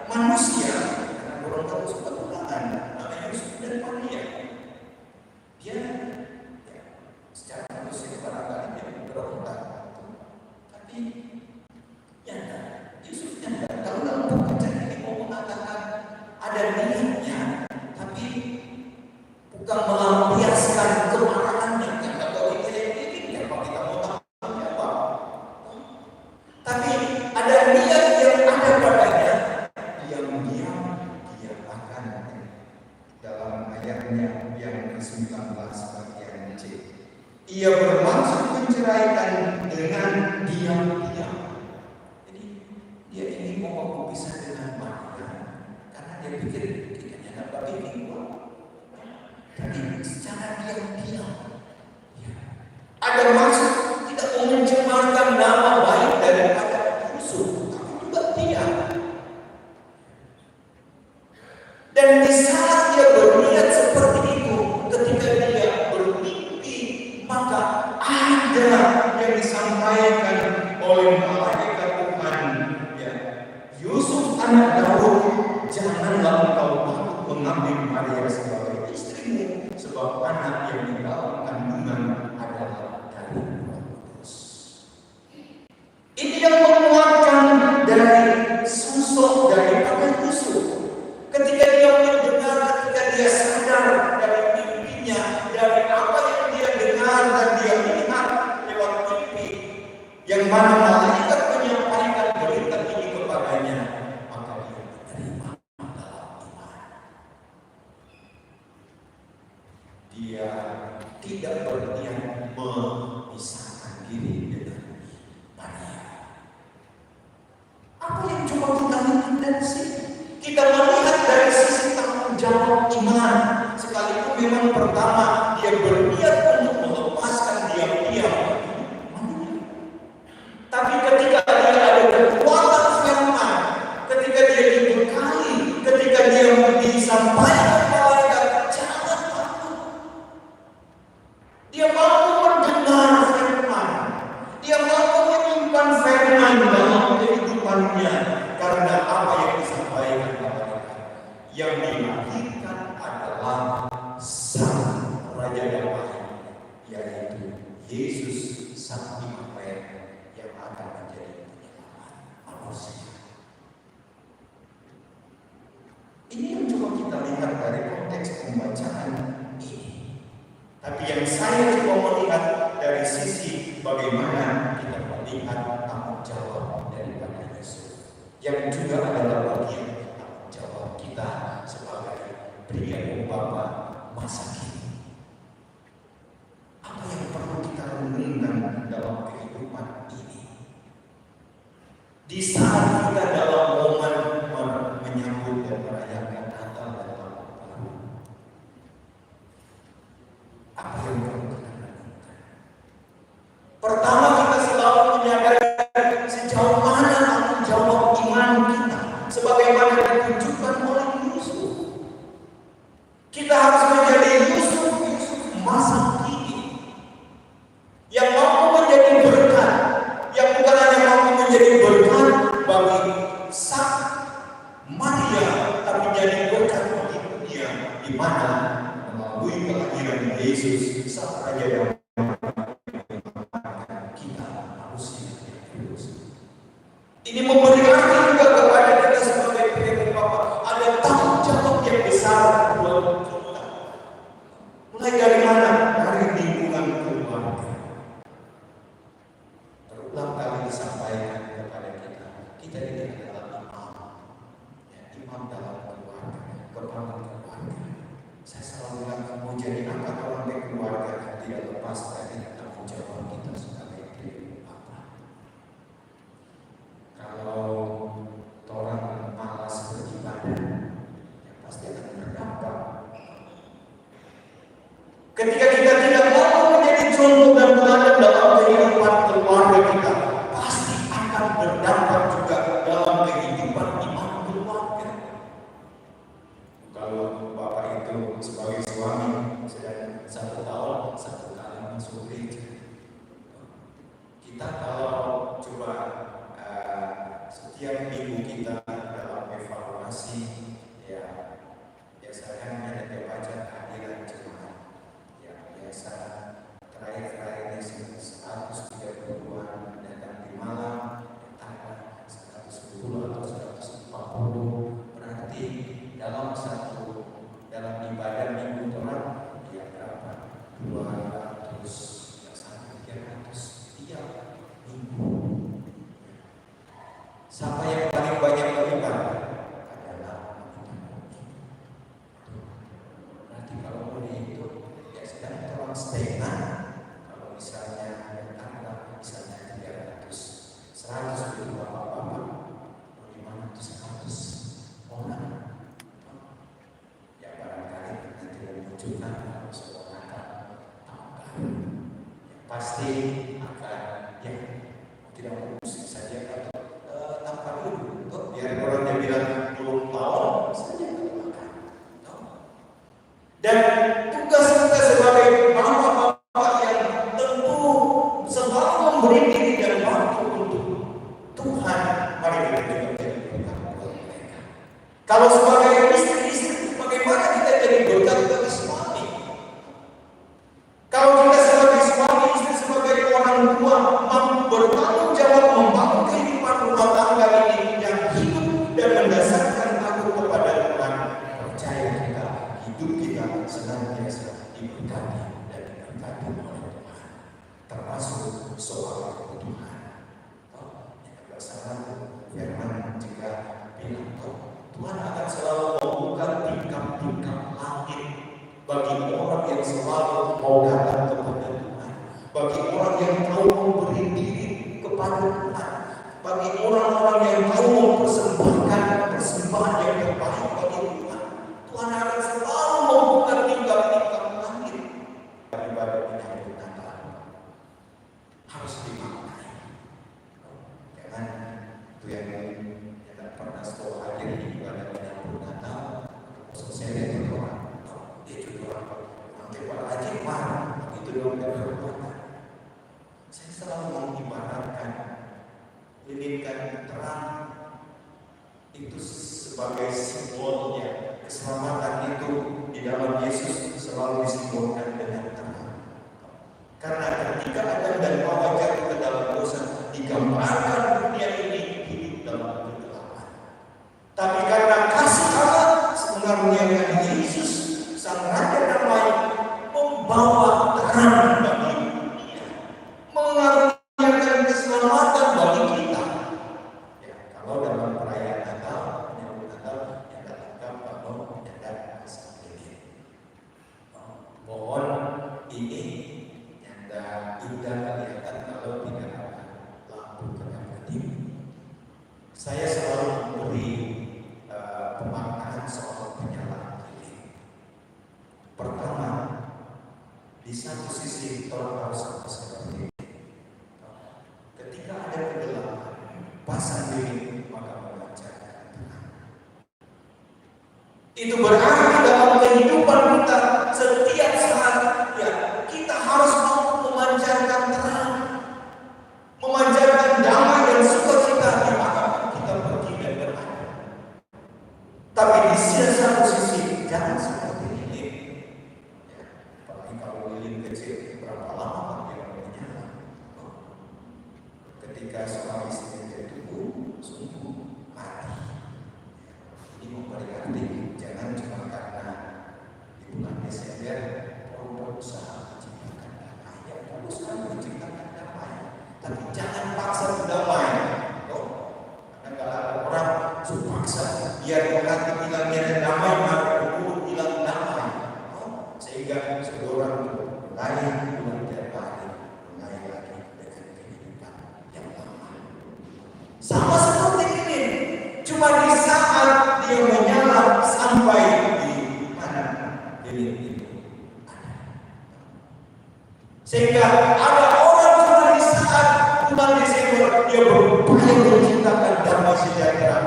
manusia, orang tahu suka tunangan, namanya Yusuf dan Maria. Dia secara manusia barangkali dia berontak, tapi bermaksud menceraikan dengan diam-diam. Jadi dia ingin mau berpisah dengan Maria karena dia pikir kayaknya dapat ini kok. Tapi secara diam-diam, ya. Ada maksud tidak mau mencemarkan nama baik daripada Yusuf, tapi juga diam. Dan di saat dia berniat seperti itu, ketika dia bermimpi, maka ada yang disampaikan oleh malaikat Tuhan, ya. Yusuf anak Daud, janganlah engkau takut mengambil Maria sebagai istrimu, sebab anak yang di dalam kandungan adalah dari Roh Kudus. Ini yang menguatkan dari sosok daripada Yusuf. Ketika dia mendengar, ketika dia sadar dari mimpinya, dari apa yang dia dengar dan dia lihat lewat mimpi, yang mana malaikat menyampaikan berita ini kepadanya, maka dia menerima dalam iman. Dia tidak berniat memisahkan diri dengan Maria. Apa yang coba kita lihat dari sini? Kita melihat dari sisi tanggung jawab iman. Sekalipun memang pertama dia berniat untuk melepaskan diam-diam, tapi ketika dia ada kekuatan firman, ketika dia diberkati, ketika dia disampaikan malaikat, jangan takut. Dia mampu mendengar firman, dia mampu menyimpan firman dalam kehidupannya, karena apa yang disampaikan yang dilahirkan adalah Sang Raja Damai, yaitu Yesus Sang Immanuel yang akan menjadi penyelamat manusia. Ini yang coba kita lihat dari konteks pembacaan ini. Tapi yang saya coba melihat dari sisi bagaimana kita melihat tanggung jawab daripada Yesus, yang juga adalah bagian tanggung jawab kita sebagai pria dan bapa masa kini. Apa yang perlu kita renungkan dalam kehidupan ini? Di saat kita dalam momen menyambut dan merayakan Natal dan Tahun Baru, apa yang perlu kita renungkan? Pertama, kita selalu menyadari sejauh mana tanggung jawab iman kita, sebagaimana ditunjukkan oleh Yusuf. Kita harus menjadi Yusuf masa kini yang mampu menjadi berkat, yang bukan hanya mampu menjadi berkat bagi sang Maria, tapi jadi berkat bagi dunia, di mana melalui kelahiran Yesus sang Raja Damai kita manusia yang kudus. Ini memberi arti juga kepada kita sebagai pria dan bapa, ada tanggung jawab yang besar buat kita. Mulai dari mana? Dari lingkungan keluarga. Berulang kali disampaikan kepada kita, kita ini adalah imam, ya, imam dalam keluarga, kepala keluarga. Saya selalu bilang, mau jadi angkat orang di keluarga tidak lepas dari tanggung jawab kita sebagai pria dan bapa. Kalau orang malas beribadah, ya pasti akan berdampak. Ketika kita tidak mampu menjadi contoh dan teladan dalam kehidupan keluarga kita, pasti akan berdampak juga dalam kehidupan iman keluarga. Kalau bapak itu sebagai suami sedang 1 tahun 1 kali masuk gereja, kita kalau coba setiap minggu kita dalam evaluasi, ya biasanya ada baca kehadiran jemaat, ya biasa terakhir-terakhir 132 datang di malam, datang 110 atau 140, berarti dalam ibadah minggu telah ya berapa? 200 sampai 300 tiap minggu. Siapa yang paling banyak beribadah? Adalah berarti kalau boleh itu ya sedang tolong setengah. Kalau misalnya akan ya tidak musik saja atau tanpa dulu, biar orang yang bilang belum tahun saja makan. Dan tugas kita sebagai bapak-bapak yang tentu selalu memberi diri dan waktu untuk Tuhan, mari kita juga jadi berkat buat mereka. Kalau sebagai istri, bagaimana kita jadi berkat bagi suami? Kalau kita sebagai suami, istri, sebagai orang tua mampu bertanggung jawab membangun kehidupan rumah tangga ini yang hidup dan mendasarkan takut kepada Tuhan, percaya kita hidup kita senantiasa diberkati dan diberkati oleh Tuhan, termasuk soal kebutuhan. Yang salah firman jika bilang Tuhan akan selalu membuka tingkap-tingkap langit bagi orang yang selalu mau datang kepada Tuhan, bagi orang yang mau memberi diri kepada Tuhan, bagi orang-orang yang mau mempersembahkan persembahan yang terbaik bagi Tuhan. Tuhan akan selalu membuka tingkap-tingkap langit. Ibadah menyambut Natal harus dimaknai. Jangan itu yang tidak pernah selalu hadir di ibadah menyambut Natal. Saya lihat orang, dia juga orang dewa aja marah, itu dong tidak berbuatan. Saya selalu mengibaratkan lilinkan terang itu sebagai simbolnya keselamatan itu di dalam Yesus selalu disimbolkan dengan terang. Karena ketika Adam dan Hawa jatuh ke dalam dosa, digambarkan dunia ini hidup dalam kegelapan. Tapi karena kasih Allah mengaruniakan Yesus sang Raja Damai membawa terang bagi dunia, mengaruniakan keselamatan bagi kita. Ya, kalau dalam perayaan Natal, menyambut Natal, yang datang kalau yang kasih ini. Mohon ini yang indah kelihatan kalau tidak ada lampu kedap-kedip. Saya selalu memberi pemaknaan soal penyalaan lilin. Pertama, di satu sisi orang harus seperti ini. Ketika ada kegelapan, pasang lilin maka memancarkan terang. Itu berarti dalam kehidupan kita setiap saat ya kita harus mampu memancarkan terang, memancarkan damai dan sukacita di mana kita pergi dan berada. Tapi di satu sisi jangan seperti ini. Ya, apalagi kalau lilin kecil berapa lama dia menyala. Ketika suami istri jatuh, sungguh mati. Ini memperingati jangan cuma karena di bulan Desember orang berusaha menciptakan damai. Ya bagus kan menciptakan damai, tapi jangan paksa damai. Karena kalau ada orang paksa biar orang bilangnya damai maka dulu bilang damai, sehingga seorang lain bulan Januari mulai lagi dengan kehidupan yang lama. Sama seperti ini, cuma di saat dia menyala sampai di mana lilin itu ada. Sehingga ada orang cuma di saat bulan Desember dia berupaya menciptakan damai sejahtera,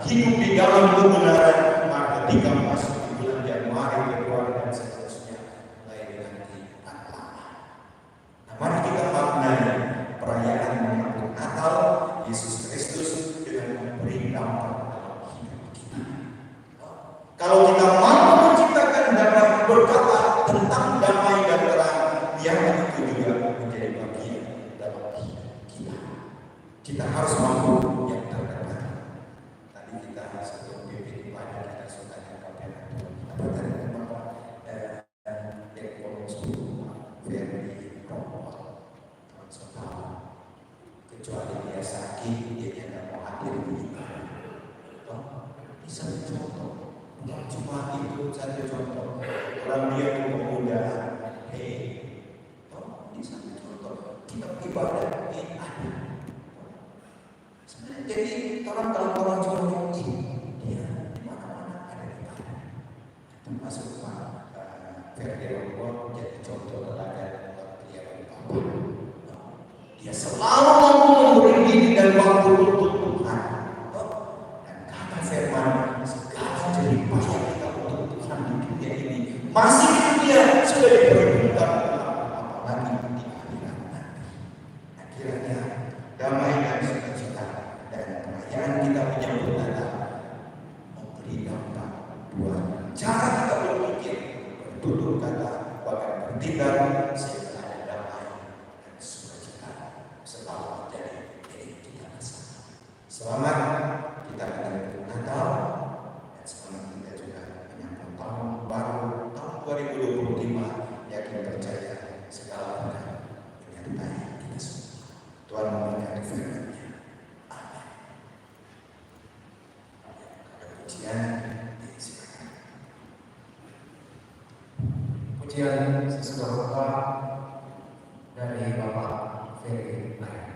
hidup di dalam kebenaran, maka ketika masuk di bulan Januari, Februari dan seterusnya mulai dengan kehidupan lama. Nah, mari kita maknai perayaan menyambut Natal Yesus Kristus dengan memberi dampak dalam hidup kita. Kalau kita mampu menciptakan damai, berkata tentang damai dan terang, yang itu juga menjadi bagian dalam hidup kita. Kita harus mampu yang terdekat. Tadi kita sebelum pimpin ibadah kita sudah nyampaikan apa tadi Bapak Dekolos Ferdi Romo langsung tahu. Kecuali dia sakit, dia tidak mau hadir di ibadah. Bisa contoh. Bukan cuma itu satu contoh. Orang dia itu pemuda, ini satu contoh. Kita ibadah ada. Jadi kalau orang cuma ngomong dia di mana-mana ada ibadah. Termasuk Pak Ferdi Romo jadi contoh teladan buat dia dan Bapak. Dia selalu mampu memberi diri dan waktu untuk Tuhan. Dan kata firman, segala jerih payah kita untuk Tuhan di dunia ini, masih di dunia sudah diperhitungkan, apalagi di akhirat nanti. Nah, kiranya damai dan sukacita dan perayaan kita menyambut Natal memberi dampak buat cara kita berpikir, bertutur kata, bahkan bertindak, sehingga ada damai dan sukacita selalu menjadi milik kita bersama. Selamat kita menyambut Natal dan selamat kita juga menyambut tahun baru tahun 2025. Yakin percaya segala berkat menyertai kita semua. Tuhan memberkati firman-Nya. Amin. Ada pujian, disilakan. Pujian sesudah Bapak dari Bapak Ferry Layan.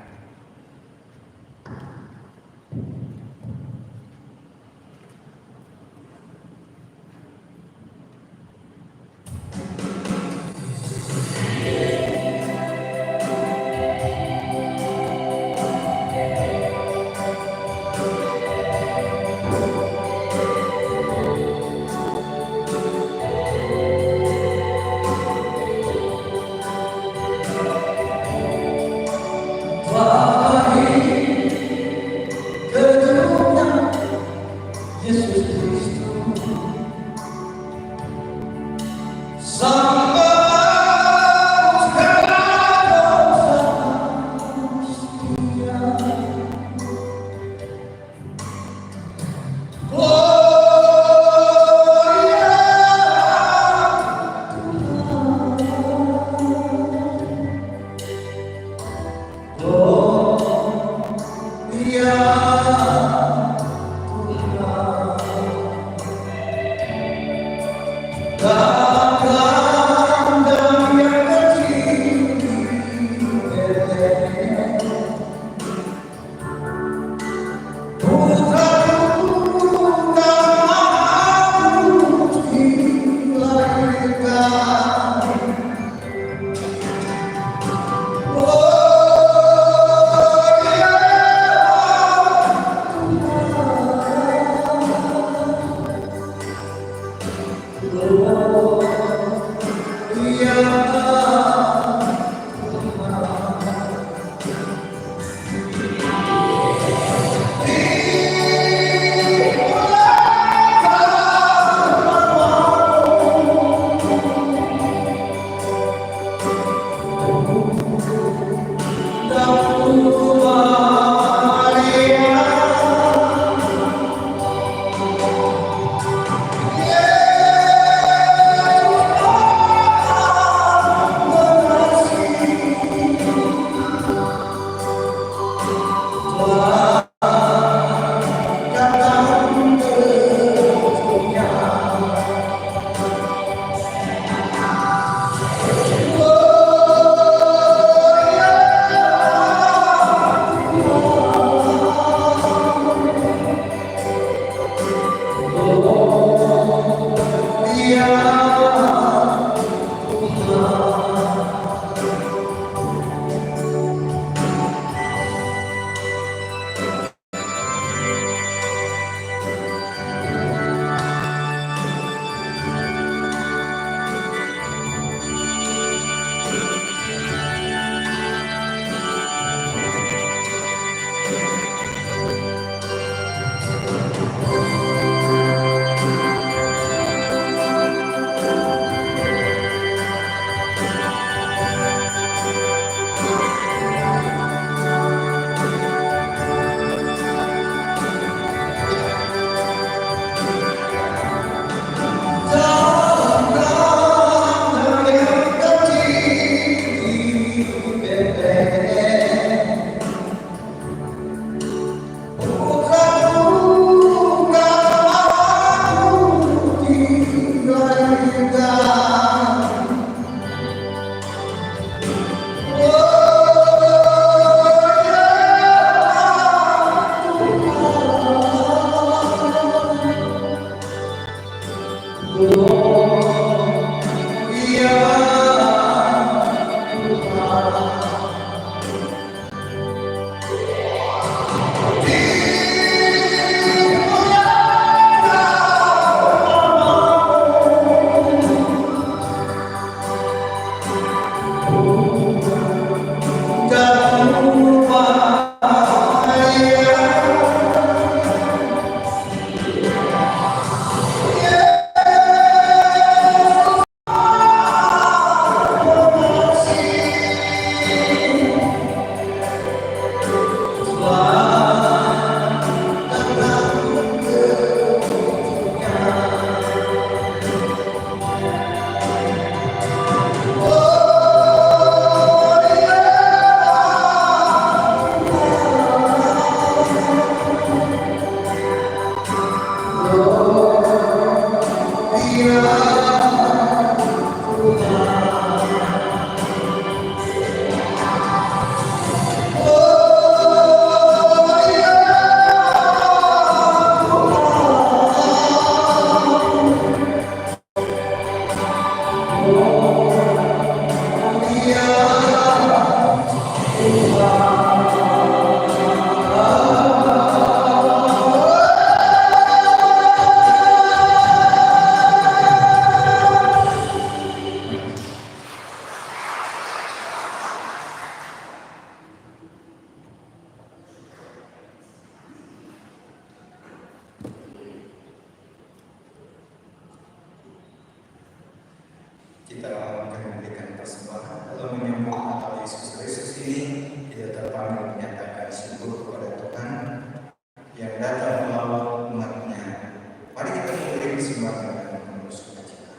Oh kami menyatakan syukur kepada Tuhan yang datang menolong umat-Nya. Mari kita memberi kesempatan dan menerus sukacita.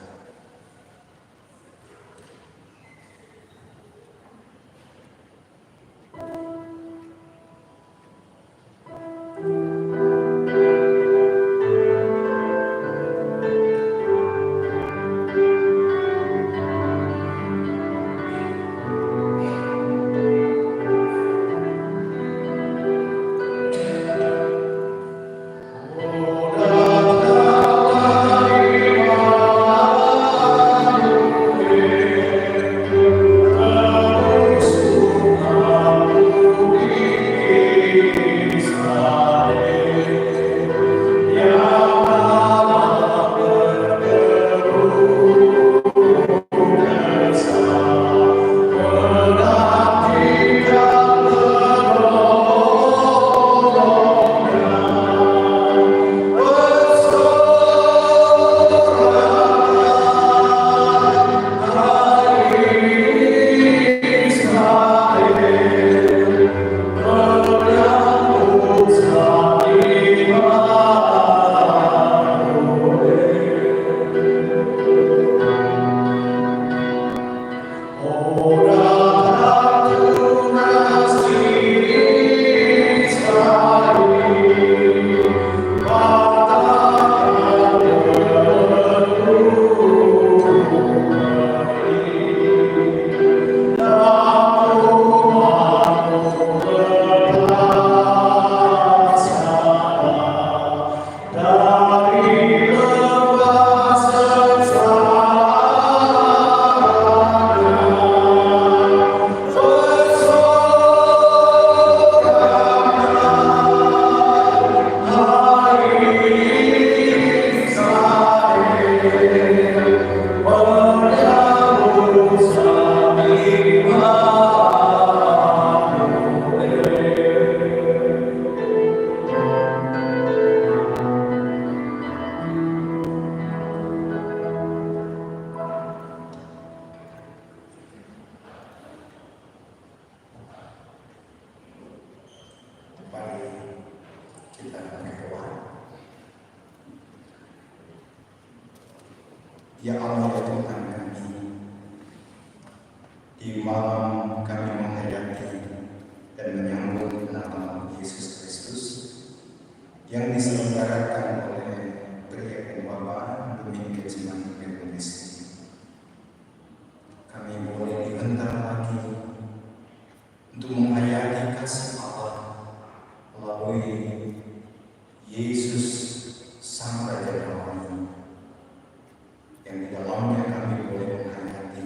Ya Allah ya Tuhan kami, di malam kami menghayati dan menyambut nama Yesus Kristus yang diselenggarakan oleh Gereja Pembawa Dominik Jemaat Indonesia. Kami boleh dibentar lagi untuk menghayati kasih Allah melalui Yesus Sang Raja Damai, yang di dalamnya kami boleh menghayati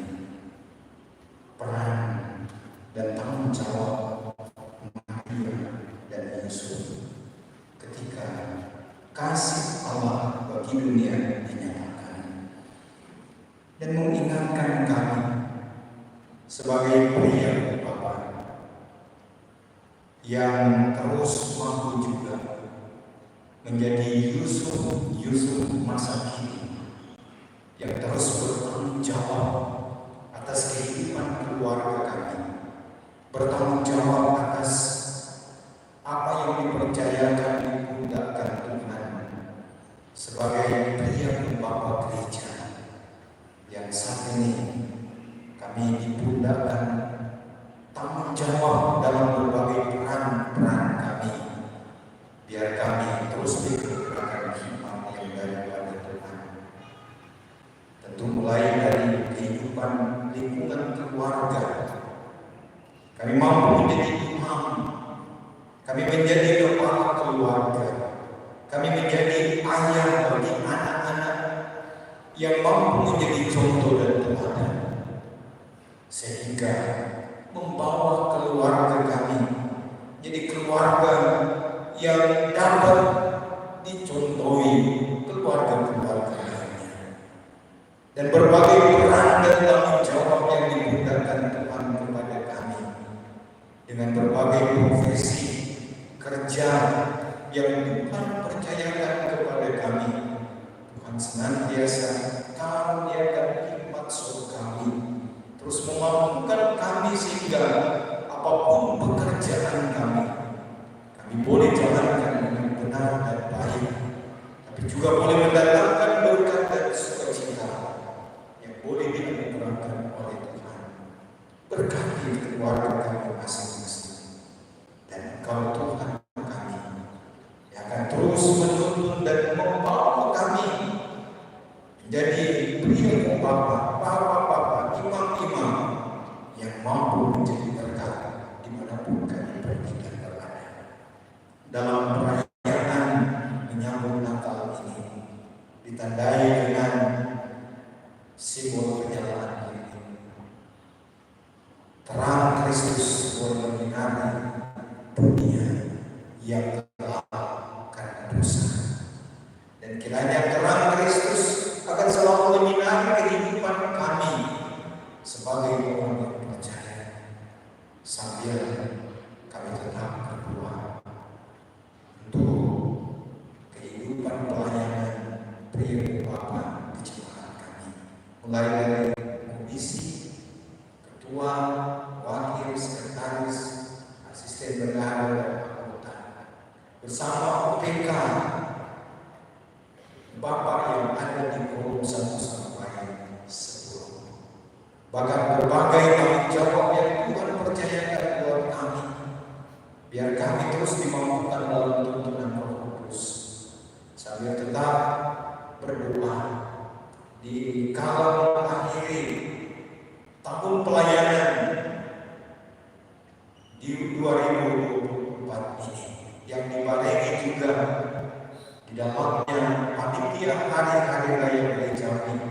peran dan tanggung jawab Maria dan Yusuf ketika kasih Allah bagi dunia dinyatakan, dan mengingatkan kami sebagai pria Bapa yang terus mampu juga menjadi Yusuf masa kini, yang terus bertanggung jawab atas kehidupan keluarga kami, bertanggung jawab atas apa yang dipercayakan dipundakkan Tuhan sebagai pria pembawa gereja, yang saat ini kami dipundakkan tanggung jawab dalam berbagai peran-peran kami, biar kami terus digerakkan hikmat yang daripada Tuhan. Tentu mulai dari kehidupan lingkungan keluarga, kami mampu menjadi imam, kami menjadi kepala keluarga, kami menjadi ayah bagi anak-anak yang mampu menjadi contoh dan teladan, sehingga membawa keluarga kami jadi keluarga yang dapat dicontohi keluarga-keluarga lainnya, dan berbagai peran dan tanggung jawab yang diberikan Tuhan kepada kami dengan berbagai profesi kerja yang Tuhan percayakan kepada kami. Tuhan senantiasa karuniakan hikmat surgawi, terus memampukan kami sehingga apapun pekerjaan menyinari dunia yang gelap karena dosa. Dan kiranya terang Kristus akan selalu menyinari kehidupan kami sebagai orang yang percaya, sambil kami tetap berdoa untuk kehidupan pelayanan pria Bapa di jemaat kami, mulai dari komisi, ketua, wakil, sekretaris, asisten bendahara dan anggota, bersama UPK Bapak yang ada di forum 1 sampai 10. Bahkan berbagai tanggung jawab yang Tuhan percayakan buat kami, biar kami terus dimampukan dalam tuntunan Roh Kudus, sambil tetap berdoa di kala mengakhiri tahun pelayanan di 2024 ini, yang dibarengi juga di dalamnya panitia hari-hari raya gereja ini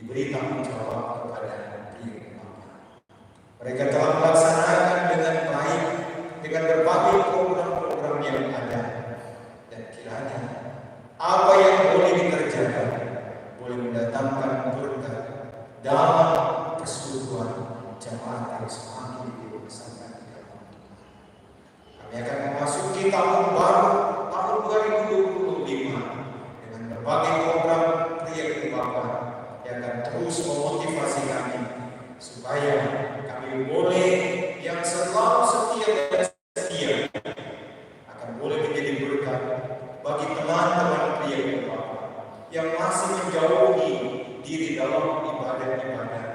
diberi tanggung jawab kepada pria Bapa. Mereka telah melaksanakan dengan baik dengan berbagai program-program yang ada, dan kiranya apa yang boleh dikerjakan boleh mendatangkan berkat dalam persekutuan jemaat yang semakin dewasa di dalam Tuhan. Kami akan memasuki tahun baru, tahun 2025, dengan berbagai program pria Bapa yang akan terus memotivasi kami supaya kami boleh yang selalu setia dan setia akan boleh menjadi berkat bagi teman-teman pria Bapa yang masih menjauhi diri dalam ibadah-ibadah.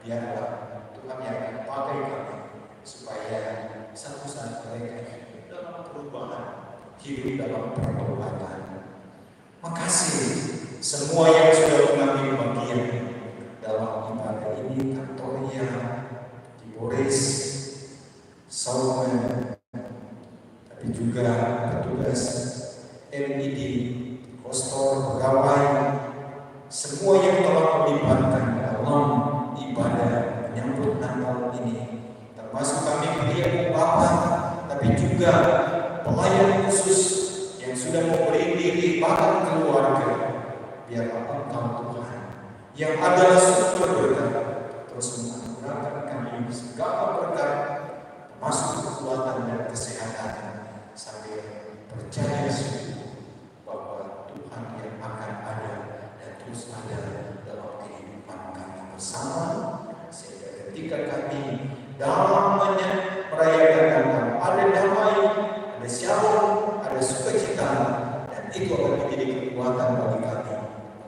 Biarlah Tuhan yang akan pakai kami supaya satu saat mereka hidup dalam perubahan, hidup dalam pertobatan. Makasih semua yang sudah mengambil bagian dalam ibadah ini, Kantoria, Boris, Salman, tapi juga petugas MID, kostor, pegawai, semua yang telah melibatkan dalam ibadah menyambut Natal ini, termasuk kami pria Bapa, tapi juga pelayan khusus yang sudah memberi diri bahkan keluarga. Biarlah Engkau Tuhan yang adalah sumber berkat terus menganugerahkan kami segala berkat, termasuk kekuatan dan kesehatan, sambil percaya sungguh bahwa Tuhan yang akan ada dan terus ada dalam kehidupan kami bersama, sehingga ketika kami dalam merayakan Natal ada damai, ada shalom, ada sukacita, dan itu akan menjadi kekuatan bagi kami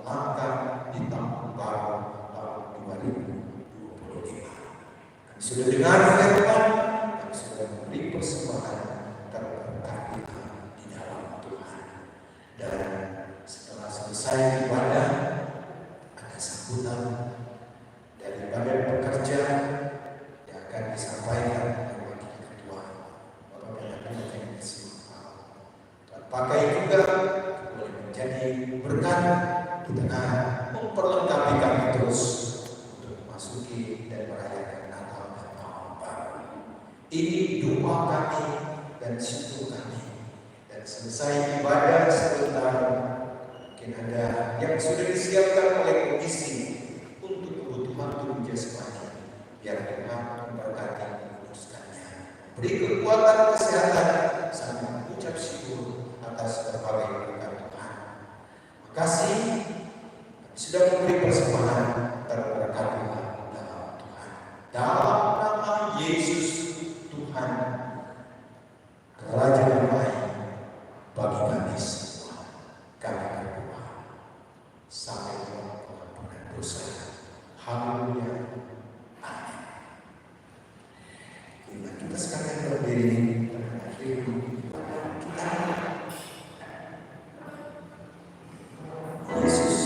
melangkah di tahun baru tahun 2025. Kami sudah dengar firman, kami sudah memberi persembahan terberkati di dalam Tuhan. Dan setelah selesai ibadah, ada sambutan dari badan pekerja yang akan disampaikan oleh wakil ketua Bapak Pendeta yang disimpulkan. Dan pakai juga boleh menjadi berkat di tengah memperlengkapi kami terus untuk memasuki dan merayakan Natal dan Tahun Baru. Ini doa kami dan syukur kami. Dan selesai ibadah sebentar, mungkin ada yang sudah disiapkan oleh komisi untuk kebutuhan tubuh jasmani. Biar Tuhan memberkati menguruskannya, beri kekuatan kesehatan sambil mengucap syukur atas berbagai berkat Tuhan. Makasih sudah memberi persembahan, terberkatilah dalam Tuhan. Dalam nama Yesus Tuhan, Raja damai bagi kami semua. Kami berdoa sampai pengampunan dosa. Haleluya. Amin. Bila kita sekalian berdiri pada akhir ibadah kita, Yesus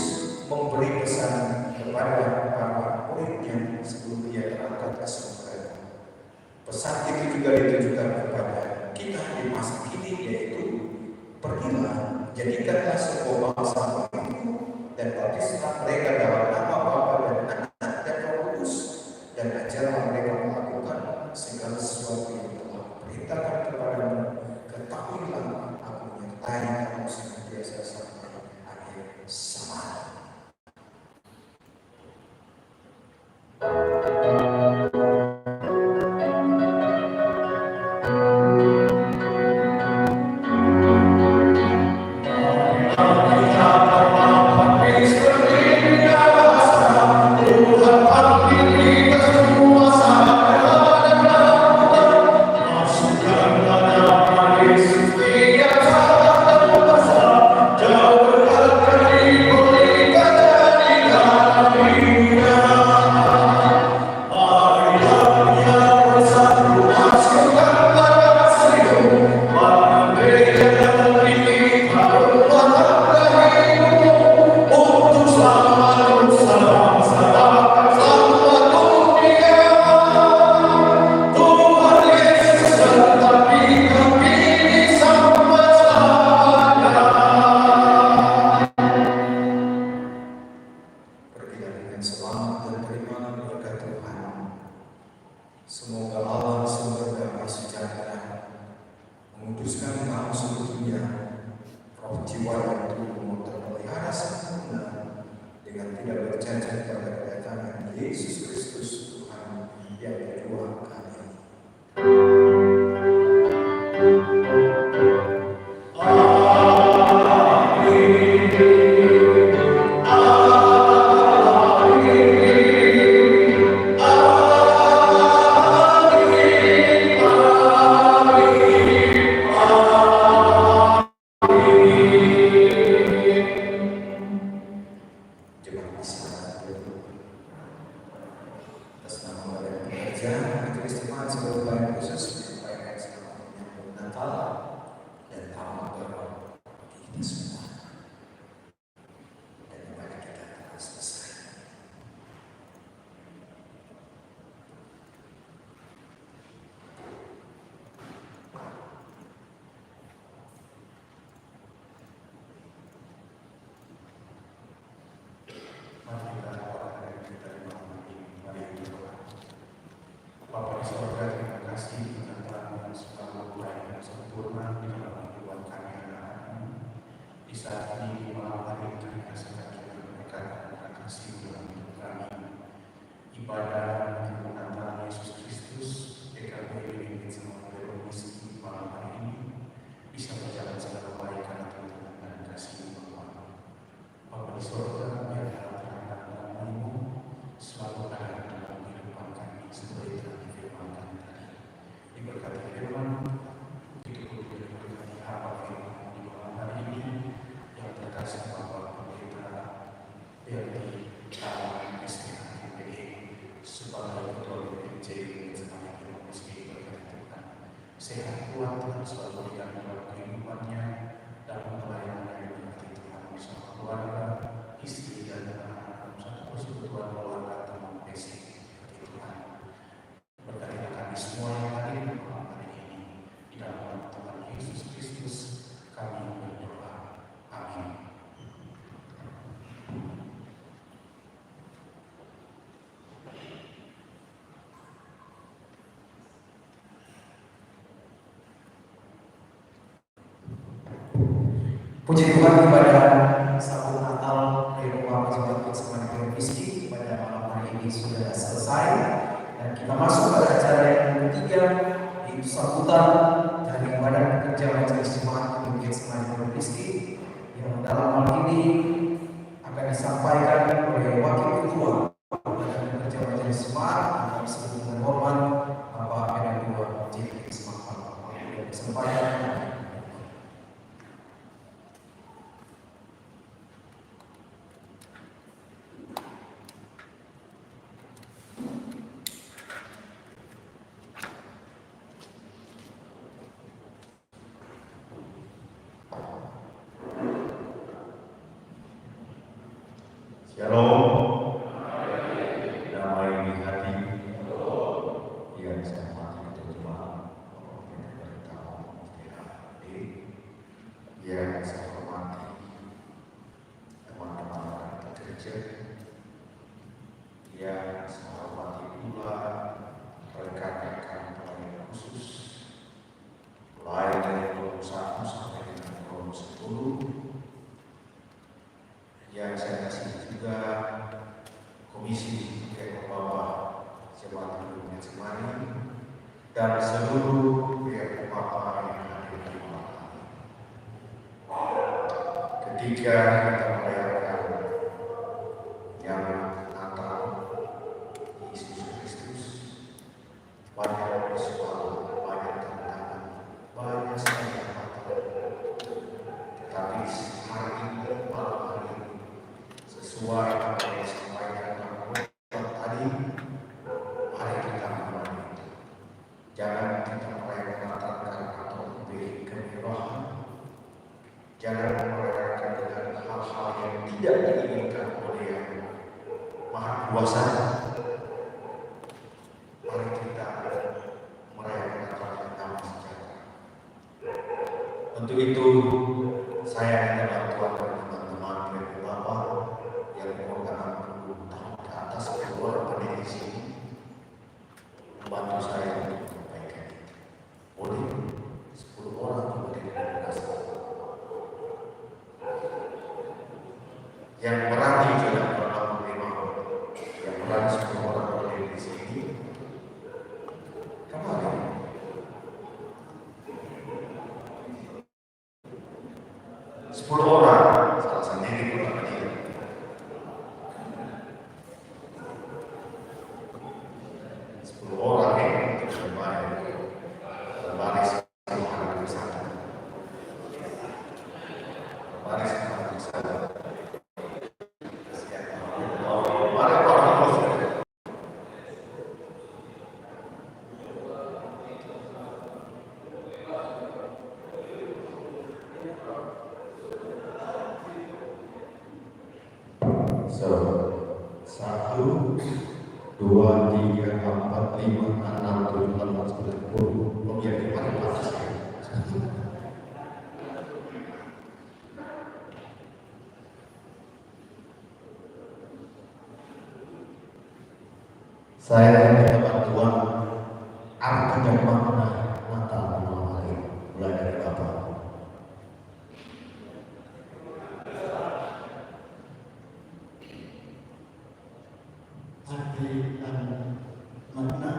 memberi pesan kepada para muridnya sebelum dia terangkat ke surga. Pesan itu juga ditujukan kepada kita di masa kini, yaitu pergilah, jadikanlah sebuah bangsa bagiku dan baptislah mereka dalam nama Bapa dan Anak dan Roh Kudus, dan ajarlah mereka melakukan segala sesuatu yang berkatakan kepadamu, ketahuilah aku menyertai kamu senantiasa sampai akhir zaman. Semoga Allah sumber damai sejahtera menguduskan kamu seluruhnya, roh jiwa dan tubuhmu terpelihara sempurna dengan tidak bercacat pada kedatangan Yesus Kristus Tuhan yang kedua kali. Bapa di surga, terima kasih tentang yang selalu baik dan sempurna di dalam kehidupan kami anak-anakmu. Di saat ini di malam hari kami rasakan keberkahan dan kasih dalam hidup kami. Ibadah Natal Yesus Kristus, PKB ini semua bermisi malam hari ini bisa berjalan secara baik karena Tuhan dan kasih Bapa. Bapa di surga, biarlah terang damai-Mu selalu ada dalam kehidupan kami seperti telah difirmankan tadi. Diberkati firman, diberkati apa firman di malam hari ini yang terkasih Bapa kita dari kalangan SKPD sebagai ketua BPJ sebagai firman meski berkati Tuhan. Sehat kuat Tuhan selalu berikan dalam kehidupannya dalam pelayanan yang berkati Tuhan bersama keluarga, istri dan anak-anak satu persekutuan keluarga teman basic Tuhan. Berkatilah kami semua yang hadir di malam hari ini di dalam nama Tuhan Yesus Kristus kami berdoa. Amin. Puji Tuhan kepada Sabtu Natal dari rumah Pejabat Sekolah Televisi pada malam hari ini sudah selesai dan kita masuk pada acara yang ketiga yaitu sambutan dari Badan Pekerja Majelis Jemaat Pejabat Sekolah Televisi yang dalam hal ini akan disampaikan oleh Wakil Ketua Badan Pekerja Majelis Jemaat yang disebut dengan hormat Bapak Pedagog JP Semangat. Kesempatan Shalom, damai di hati, yang saya hormati terjemahan, yang saya hormati teman-teman pekerja, yang saya hormati pula rekan-rekan pelayan khusus ketika kita merayakan yang Natal Yesus Kristus, banyak persoalan, banyak tantangan, banyak sekali hambatan. Tetapi hari ini, malam hari ini, sesuai apa yang disampaikan tadi, mari kita memulai. Jangan kita merayakan Natal atau lebih kemewahan. Jangan merayakan dengan hal-hal yang tidak diinginkan oleh Yang Maha Kuasa. Mari kita merayakan Natal dengan damai sejahtera. Untuk itu, saya minta bantuan dari teman-teman dari Bapak yang umur 60 tahun ke atas keluar dari sini, membantu saya untuk menyampaikan. Boleh 10 orang berdiri dari dasar. Yang berani sudah pernah menerima, yang berani 10 orang berdiri di sini. Kemarin 10 orang, salah sendiri pernah berdiri. 10 orang yang untuk berbaris menghadap ke sana. Berbaris menghadap ke sana. So, 1, 2, 3, 4, 5, 6, 7, 8, 9, 10. Menjadi pada batas. Saya minta bantuan arti dan makna Natal malam hari ini, mulai dari Bapak. Arti dan makna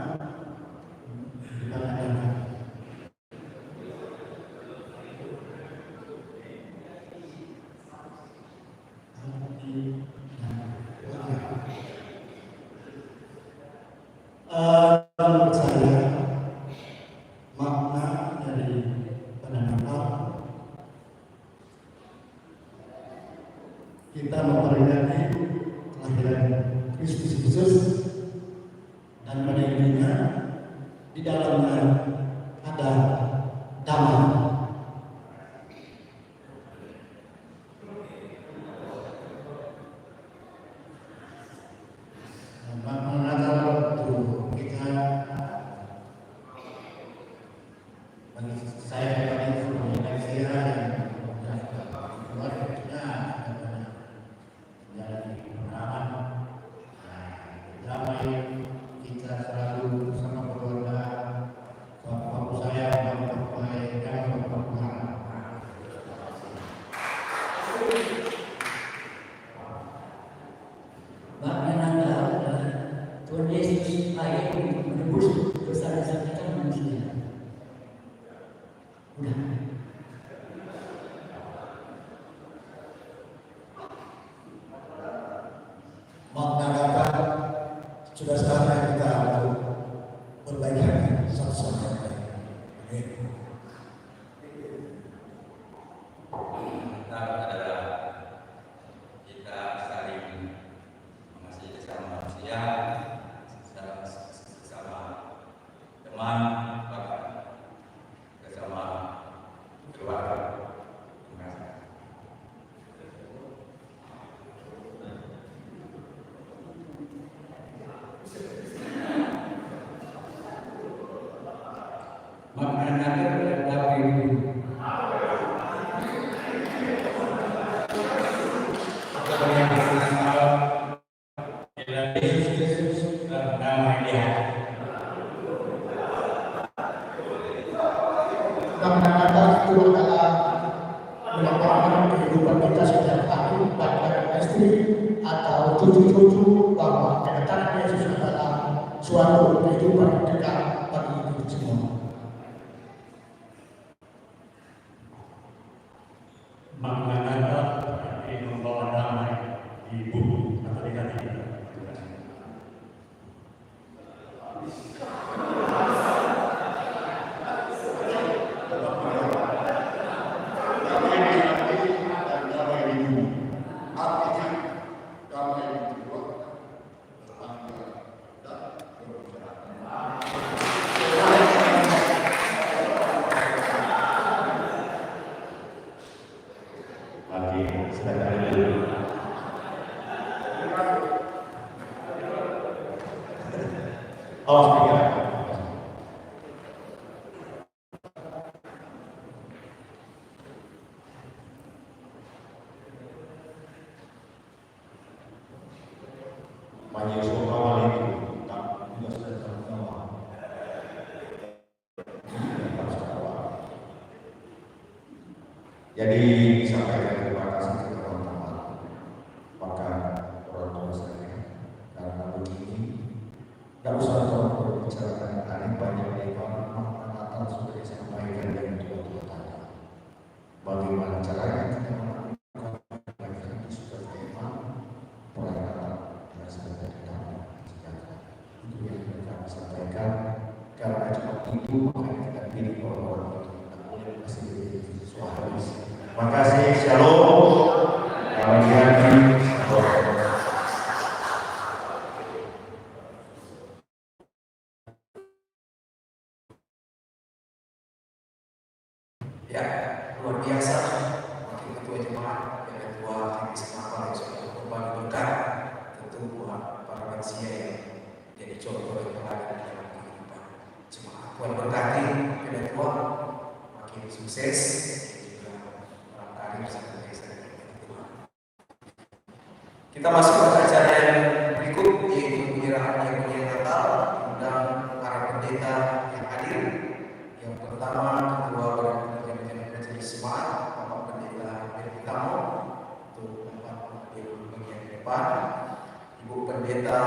diberikan arti dan makna. Menurut saya makna dari pada Natal kita memperingati kelahiran Kristus Yesus, dan pada intinya di dalamnya ada damai. Makna Natal itu kita bagi saya pribadi sebagai manusia yang keluarganya menjalani pengalaman damai, kita selalu bersama keluarga. Bapak saya bapak-bapak dan bapak-bapak. Makna Natal adalah Tuhan Yesus lahir untuk menebus dosa-dosa kita manusia. Udah. Makna Natal sudah saatnya kita untuk berbaik hati satu sama lain. Natal adalah kita saling mengasihi sesama manusia, sesama teman, bahkan sesama keluarga. Terima kasih. Makna Natal adalah rindu. Yesus Kristus bernama Dia. Makna Natal itu adalah melaporkan kehidupan kita setiap hari, baik istri atau cucu-cucu, bahwa kedatangan Yesus adalah suatu kehidupan dekat bagi kita semua. Makna Natal Pak Yusuf awal itu tak juga sudah terjawab. Jadi disampaikan terima kasih kepada teman-teman, bahkan orang tua saya, karena begini tidak usah orang berbicarakan aneh banyak lebar makna Natal sudah disampaikan dengan tua-tua tadi. Bagaimana caranya kita melakukan sudah tema perayaan berasal dari damai sejahtera. Itu yang kita sampaikan. Karena cuma itu makanya kita pilih orang-orang untuk melakukan masih sesuatu. Terima kasih, shalom. Kemudian ya, luar biasa. Wakil ketua jemaat dan ketua divisi kapal yang sudah berbagi berkat tentu buat para lansia yang jadi contoh yang teladan dalam kehidupan jemaat. Tuhan berkati ketua makin sukses juga orang karir sebagai ketua. Kita masuk ke acara yang berikut yaitu penyerahan Natal dan para pendeta yang hadir. Yang pertama ketua Majelis Jemaat Bapak Pendeta Bertamo untuk tempat di bagian depan, Ibu Pendeta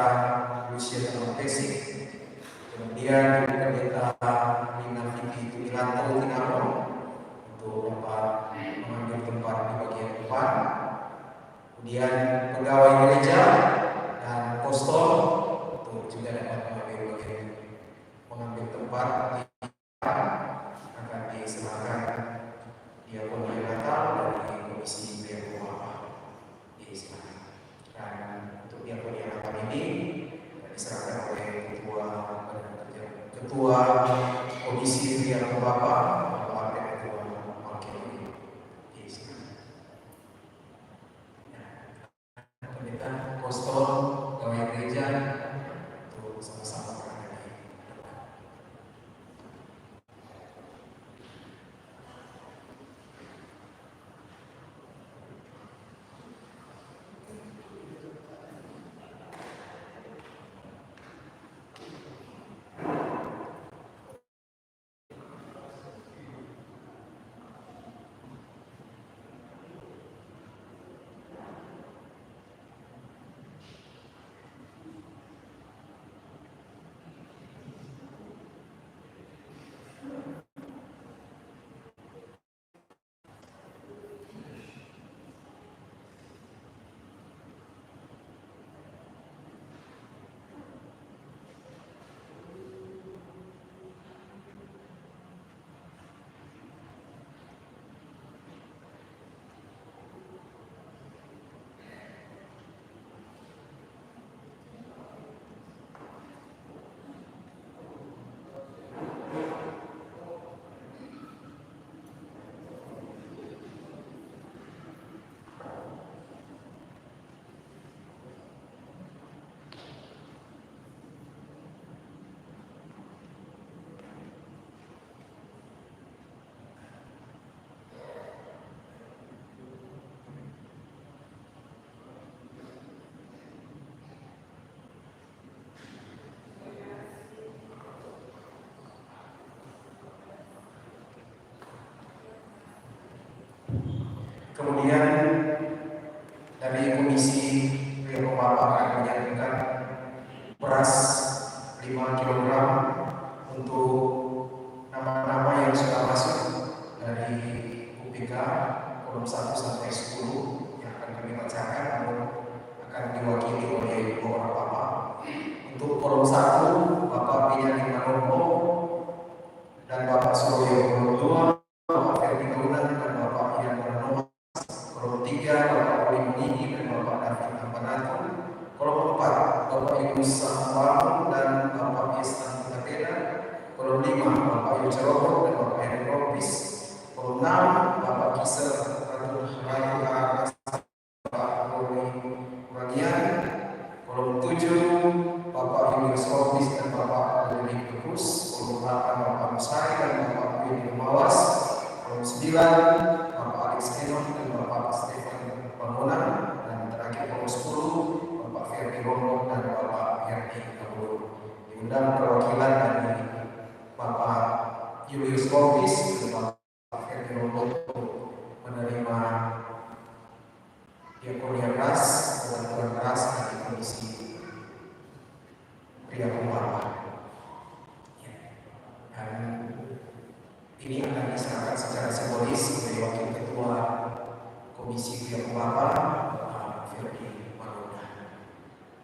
Lucia Tesi, kemudian Ibu Pendeta Nina Fiti Tumilanto Tinamo untuk dapat mengambil tempat di bagian depan, kemudian pegawai gereja dan kostol untuk juga dapat mengambil tempat di akan diserahkan diakon Natal dari Komisi Pria Rumah di sana. Dan untuk diakon Natal ini diserahkan oleh Ketua Komisi Pria Rumah Bapak dan Ketua Wakil di sana. Pendeta Kostol Gawai Gereja untuk sama-sama berada di depan. Kemudian dari Komisi Pria Rumah akan menyalurkan beras 5 kg untuk nama-nama yang sudah masuk dari UPK kolom 1 sampai 10 yang akan kami bacakan, namun akan diwakili oleh 2 orang bapak. Untuk kolom 1 Bapak Pinjani Manopo dan Bapak Suryo kolom 2 Bapak Ferdi Kaunan dan Bapak Ian Manopo. Kolom 3 Bapak Oli Munigi dan Bapak David Ampanato. Kolom 4 Bapak Ibu Samwang dan Bapak Istan Tapeda. Kolom 5 Bapak Yucerobo dan Bapak Henry Robis. Kolom 6 Bapak Kisar Ratul Rayu Bapak Roli Uragian. Kolom 7 Bapak Julius Robis dan Bapak Lili Bekus. Kolom 8 Bapak Musari dan Bapak Willy Mawas. Kolom 9 Bapak Alex Enon dan Bapak Stefan Bangunan. Dan terakhir kolom 10 Bapak Ferdi Romo dan Bapak simbolis Bapak Ferdi Rombonto menerima diakonia ras, bantuan ras dari Komisi Pria Kumpama. Dan ini akan diserahkan secara simbolis oleh Wakil Ketua Komisi Pria Kumpama, Ferdi Rombonto.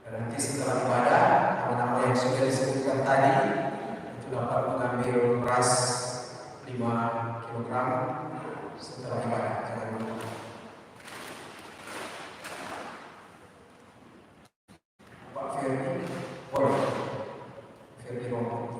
Dan nanti setelah ibadah, nama-nama yang sudah disebutkan tadi itu dapat mengambil beras 5 kg setelah ibadah. Jangan lupa. Pak Ferdi, Ferdi Rombonto.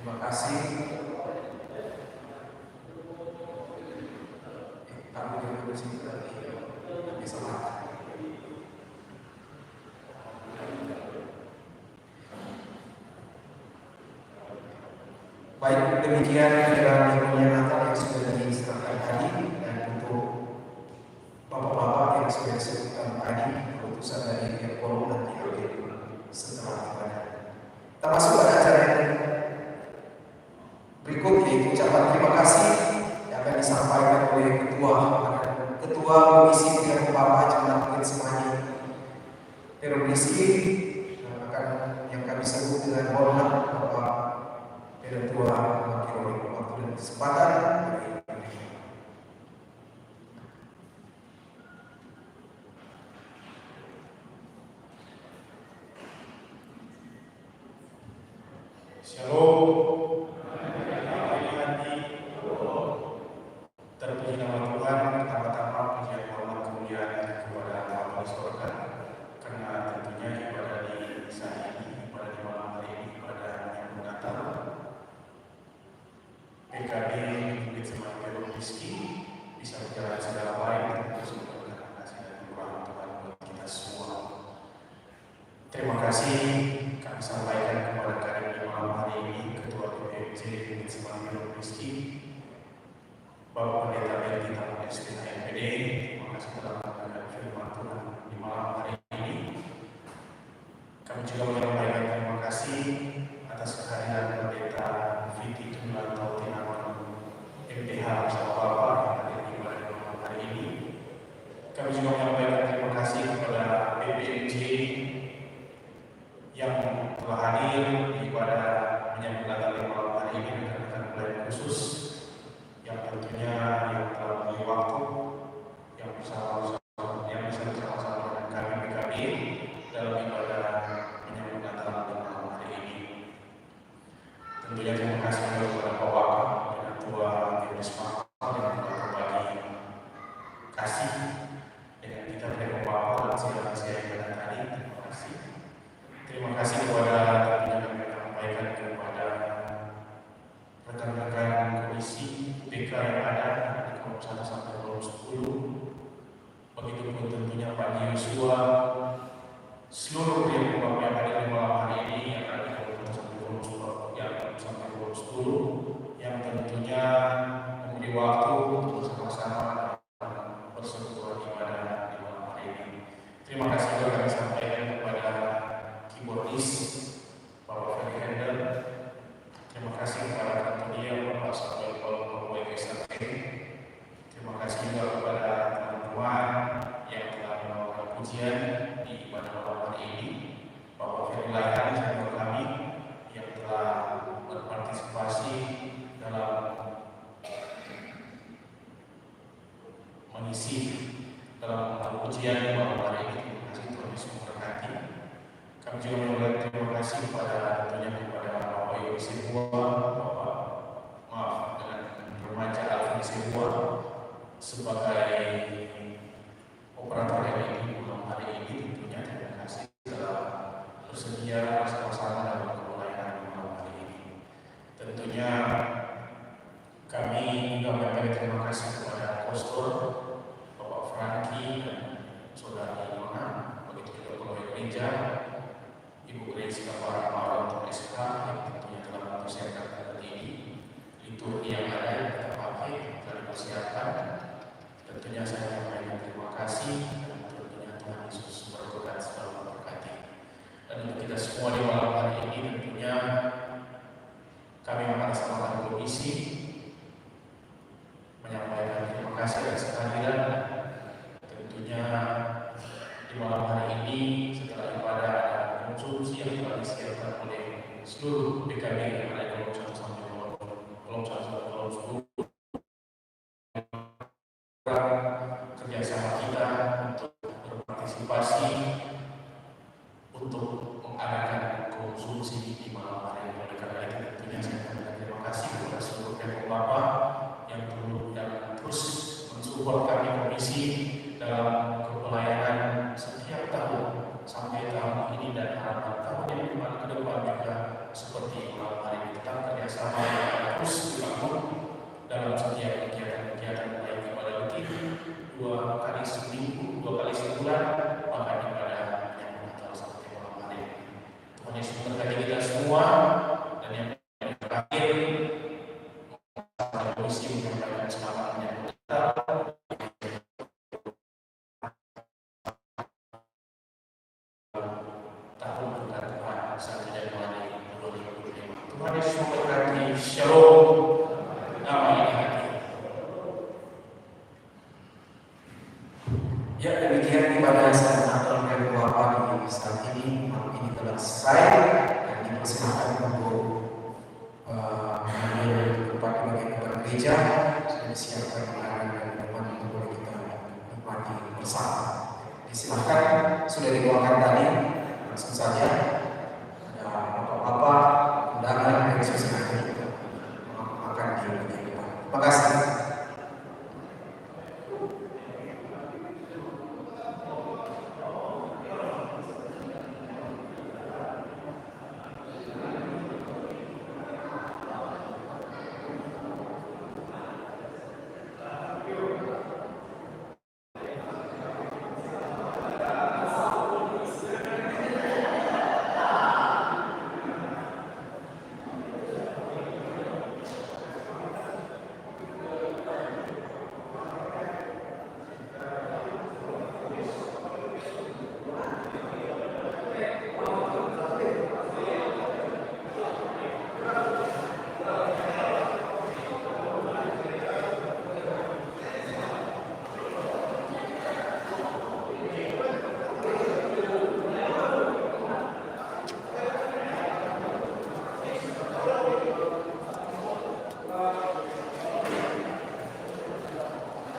Terima kasih. Kami dulu di sini bisa makan. Baik, demikian diakonia Natal yang sudah diserahkan tadi, dan untuk bapak-bapak yang sudah disebutkan tadi, keputusan dari pihak forum nanti diambil setelah ibadah. Kita masuk pada acara yang berikut, yaitu ucapan terima kasih yang akan disampaikan oleh Ketua Komisi Pria Kumpama Jemaat Bukit Semani Rizky, yang kami sebut dengan hormat Bapak Ketua Wakil Waktu dan Kesempatan. Shalom. Terpuji nama Tuhan, pertama-tama pujian hormat kemuliaan kepada Allah Surga, karena tentunya ibadah di saat ini, ibadah di malam hari ini, ibadah yang Natal, PKB Bukit Semani Rizky bisa berjalan secara baik, terus berterima kasih dan kurang Tuhan buat kita semua. Terima kasih kami sampaikan kepada kami di malam hari ini, Ketua DPC Bukit Semani Rizky, Bapak Pendeta Melty Tamu SPHMPD. Terima kasih telah mendengarkan firman Tuhan di malam hari ini. Kami juga menyampaikan terima kasih atas kehadiran Pendeta Viti Tunggal Tautinawan MPH bersama Bapak yang hadir di malam hari ini. Kami juga menyampaikan terima kasih kepada BPMJ yang telah hadir di ibadah menyambut Natal di malam hari ini dengan pelayan khusus yang tentunya yang telah memberi waktu yang bisa bersama-sama dengan kami PKB dalam ibadah menyambut Natal di malam hari ini. Tentunya terima kasih kepada Bapak Wakil dan Ketua Dinas Pakal yang telah berbagi kasih dengan kita pada Bapak dan siapa-siapa yang ada tadi. Terima kasih. Terima kasih kepada tentunya kami menyampaikan kepada rekan-rekan komisi PK yang ada di kolom 1 sampai kolom 10. Begitupun tentunya Pak Yosua, seluruh pihak Bapak yang ada di malam hari ini yang ada di kolom 1 sampai kolom 10, yang sampai kolom 10, yang tentunya memberi waktu untuk bersama-sama bersekutu ibadah di malam hari ini. Terima kasih juga kami sampaikan kepada keyboardis Bapak Ferdi Handel. Terima kasih kepada Kantonia Bapak Samuel Paul WKSP. Terima kasih juga kepada teman-teman yang telah melakukan pujian di ibadah malam hari ini. Bapak Ferdi Layan dan kami yang telah berpartisipasi dalam mengisi dalam pujian malam hari ini. Terima kasih Tuhan Yesus memberkati. Kami juga mengucapkan terima kasih tentunya kepada Bapak Yogi Sihua, dengan remaja Alvin Sihua sebagai operator LED malam hari ini. Tentunya terima kasih telah bersedia bersama-sama dalam pelayanan malam hari ini. Tentunya kami juga mengucapkan terima kasih kepada Kostor Bapak Franky dan Saudari Nona, begitu juga pegawai gereja, Ibu Grace Kapara Maron SK yang tentunya telah mempersiapkan hari ini, liturgi yang ada yang kita pakai telah dipersiapkan. Tentunya saya menyampaikan terima kasih dan tentunya Tuhan Yesus berkat selalu memberkati. Dan untuk kita semua di malam hari ini tentunya kami mengatasnamakan komisi menyampaikan terima kasih atas kehadiran. Tentunya di malam hari ini setelah ibadah ada konsumsi yang telah disiapkan oleh seluruh BKB yang ada di kolom 1 sampai kolom 10 kerjasama kita untuk berpartisipasi untuk mengadakan konsumsi di malam hari ini. Oleh karena itu tentunya saya mengucapkan terima kasih kepada seluruh pihak Bapak yang terus mensupport kami komisi dalam kepelayanan setiap tahun sampai tahun ini dan harapan tahun yang ke depan juga seperti malam hari ini tetap kerjasama yang terus dibangun dalam setiap kegiatan-kegiatan baik ibadah rutin 2 kali seminggu, 2 kali sebulan, bahkan ibadah yang Natal sampai malam hari ini. Tuhan Yesus memberkati kita semua. Dan yang terakhir komisi menyampaikan selamat menyambut Natal tahun berkat Tuhan 1 Januari 2025. Tuhan Yesus memberkati. Shalom. Amin. Ya, demikian ibadah saat Natal dan Bapak di saat ini. Malam ini telah selesai dan dipersilakan untuk mengambil tempat bagian kepada gereja. Sudah disiapkan makanan dan minuman untuk boleh kita nikmati bersama. Disilakan, sudah didoakan